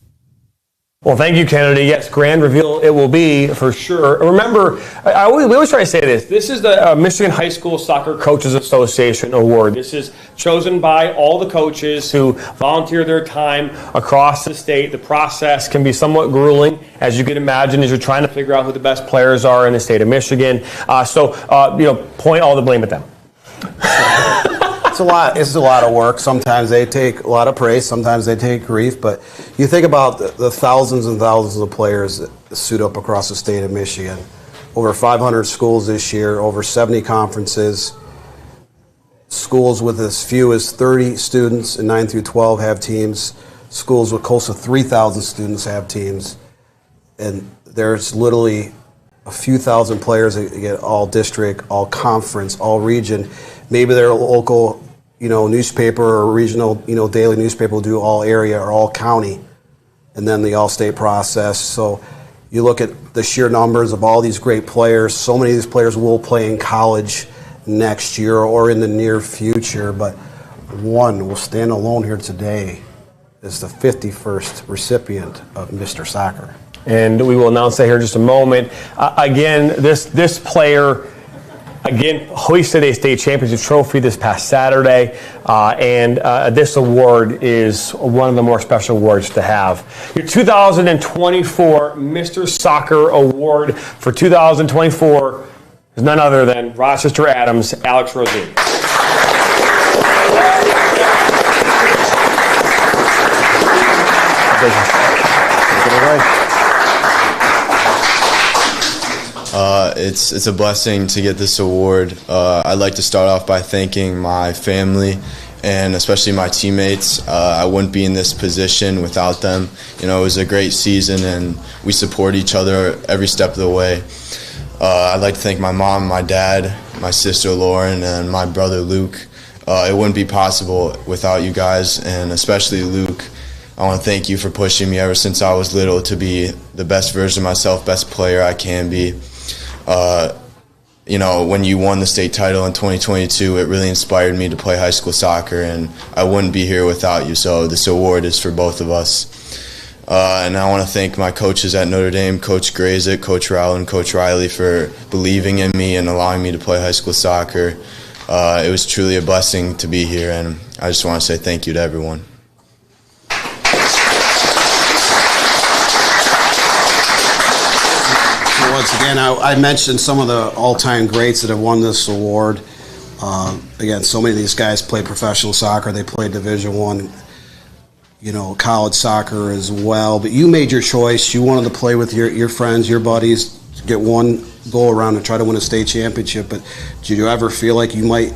Well, thank you, Kennedy. Yes, grand reveal it will be for sure. Remember, we always try to say this. This is the Michigan High School Soccer Coaches Association Award. This is chosen by all the coaches who volunteer their time across the state. The process can be somewhat grueling, as you can imagine, as you're trying to figure out who the best players are in the state of Michigan. Point all the blame at them. It's a lot of work. Sometimes they take a lot of praise, sometimes they take grief, but you think about the thousands and thousands of players that suit up across the state of Michigan. Over 500 schools this year, over 70 conferences. Schools with as few as 30 students in 9 through 12 have teams. Schools with close to 3,000 students have teams. And there's literally a few thousand players that get all district, all conference, all region. Maybe their local, newspaper or regional, daily newspaper will do all area or all county, and then the all-state process. So you look at the sheer numbers of all these great players. So many of these players will play in college next year or in the near future, but one will stand alone here today as the 51st recipient of Mr. Soccer. And we will announce that here in just a moment. Again, this player again, hoisted a state championship trophy this past Saturday, and this award is one of the more special awards to have. Your 2024 Mr. Soccer Award for 2024 is none other than Rochester Adams, Alex Rosine. It's a blessing to get this award. I'd like to start off by thanking my family and especially my teammates. I wouldn't be in this position without them. You know, it was a great season and we support each other every step of the way. I'd like to thank my mom, my dad, my sister Lauren, and my brother Luke. It wouldn't be possible without you guys, and especially Luke. I want to thank you for pushing me ever since I was little to be the best version of myself, best player I can be. You know, when you won the state title in 2022, it really inspired me to play high school soccer, and I wouldn't be here without you, so this award is for both of us. And I want to thank my coaches at Notre Dame, Coach Grazick, Coach Rowell, and Coach Riley for believing in me and allowing me to play high school soccer. It was truly a blessing to be here, and I just want to say thank you to everyone. Once again, I mentioned some of the all-time greats that have won this award. Again, so many of these guys play professional soccer. They play Division I, you know, college soccer as well. But you made your choice. You wanted to play with your friends, your buddies, get one goal around and try to win a state championship. But did you ever feel like you might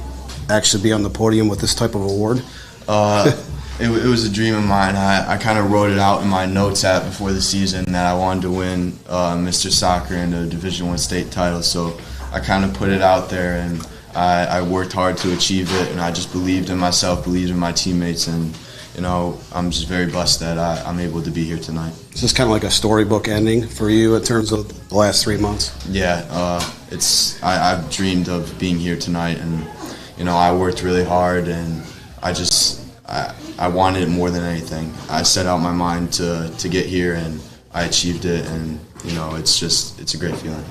actually be on the podium with this type of award? It was a dream of mine. I kind of wrote it out in my notes before the season that I wanted to win Mr. Soccer and a Division I state title. So I kind of put it out there, and I worked hard to achieve it, and I just believed in myself, believed in my teammates, and you know, I'm just very blessed that I'm able to be here tonight. Is this kind of like a storybook ending for you in terms of the last 3 months? Yeah, I've dreamed of being here tonight, and you know, I worked really hard, and I wanted it more than anything. I set out my mind to get here, and I achieved it, and you know, it's a great feeling.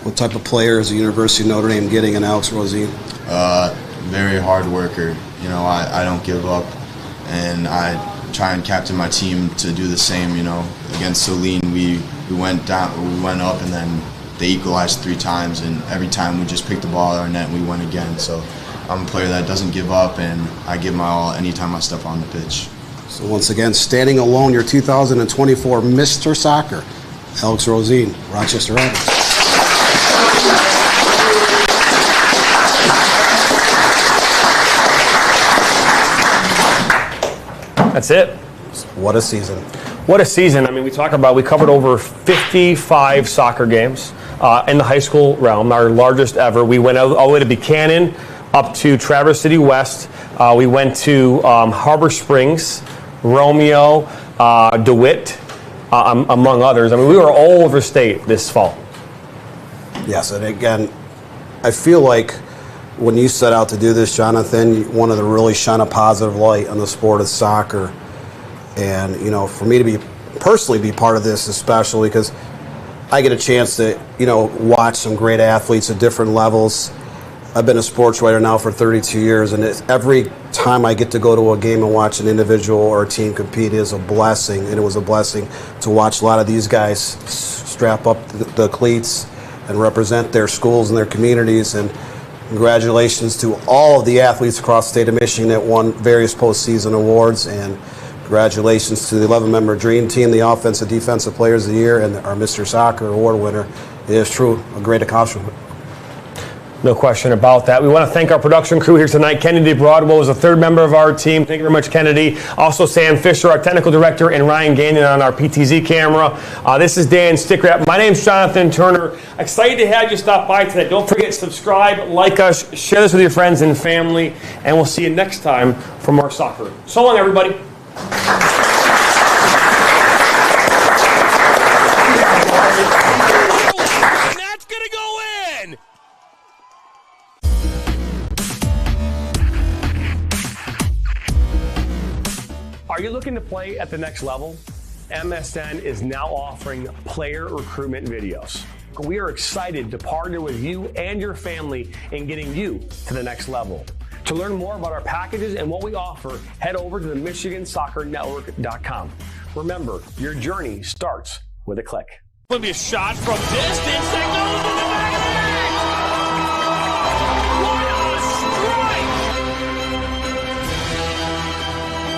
What type of player is the University of Notre Dame getting in Alex Rosine? Very hard worker. You know, I don't give up, and I try and captain my team to do the same. You know, against Saline, we went down, we went up, and then they equalized 3 times, and every time we just picked the ball out of our net and we won again. So I'm a player that doesn't give up, and I give my all anytime I step on the pitch. So once again, standing alone, your 2024 Mr. Soccer, Alex Rosine, Rochester Adams. That's it. What a season. What a season. I mean, we covered over 55 soccer games in the high school realm, our largest ever. We went all the way to Buchanan, up to Traverse City West. We went to Harbor Springs, Romeo, DeWitt, among others. I mean, we were all over state this fall. Yes, and again, I feel like when you set out to do this, Jonathan, you wanted to really shine a positive light on the sport of soccer. And, you know, for me to personally be part of this, especially because I get a chance to, you know, watch some great athletes at different levels. I've been a sports writer now for 32 years, and every time I get to go to a game and watch an individual or a team compete is a blessing, and it was a blessing to watch a lot of these guys strap up the cleats and represent their schools and their communities. And congratulations to all of the athletes across the state of Michigan that won various postseason awards, and congratulations to the 11-member Dream Team, the Offensive Defensive Players of the Year, and our Mr. Soccer Award winner. It is true, a great accomplishment. No question about that. We want to thank our production crew here tonight. Kennedy Broadwell is the 3rd member of our team. Thank you very much, Kennedy. Also, Sam Fisher, our technical director, and Ryan Gagnon on our PTZ camera. This is Dan Stickrap. My name's Jonathan Turner. Excited to have you stop by today. Don't forget, subscribe, like us, share this with your friends and family, and we'll see you next time for more soccer. So long, everybody. Are you looking to play at the next level? MSN is now offering player recruitment videos. We are excited to partner with you and your family in getting you to the next level. To learn more about our packages and what we offer, head over to the MichiganSoccerNetwork.com. Remember, your journey starts with a click. Going to be a shot from distance that goes in the back of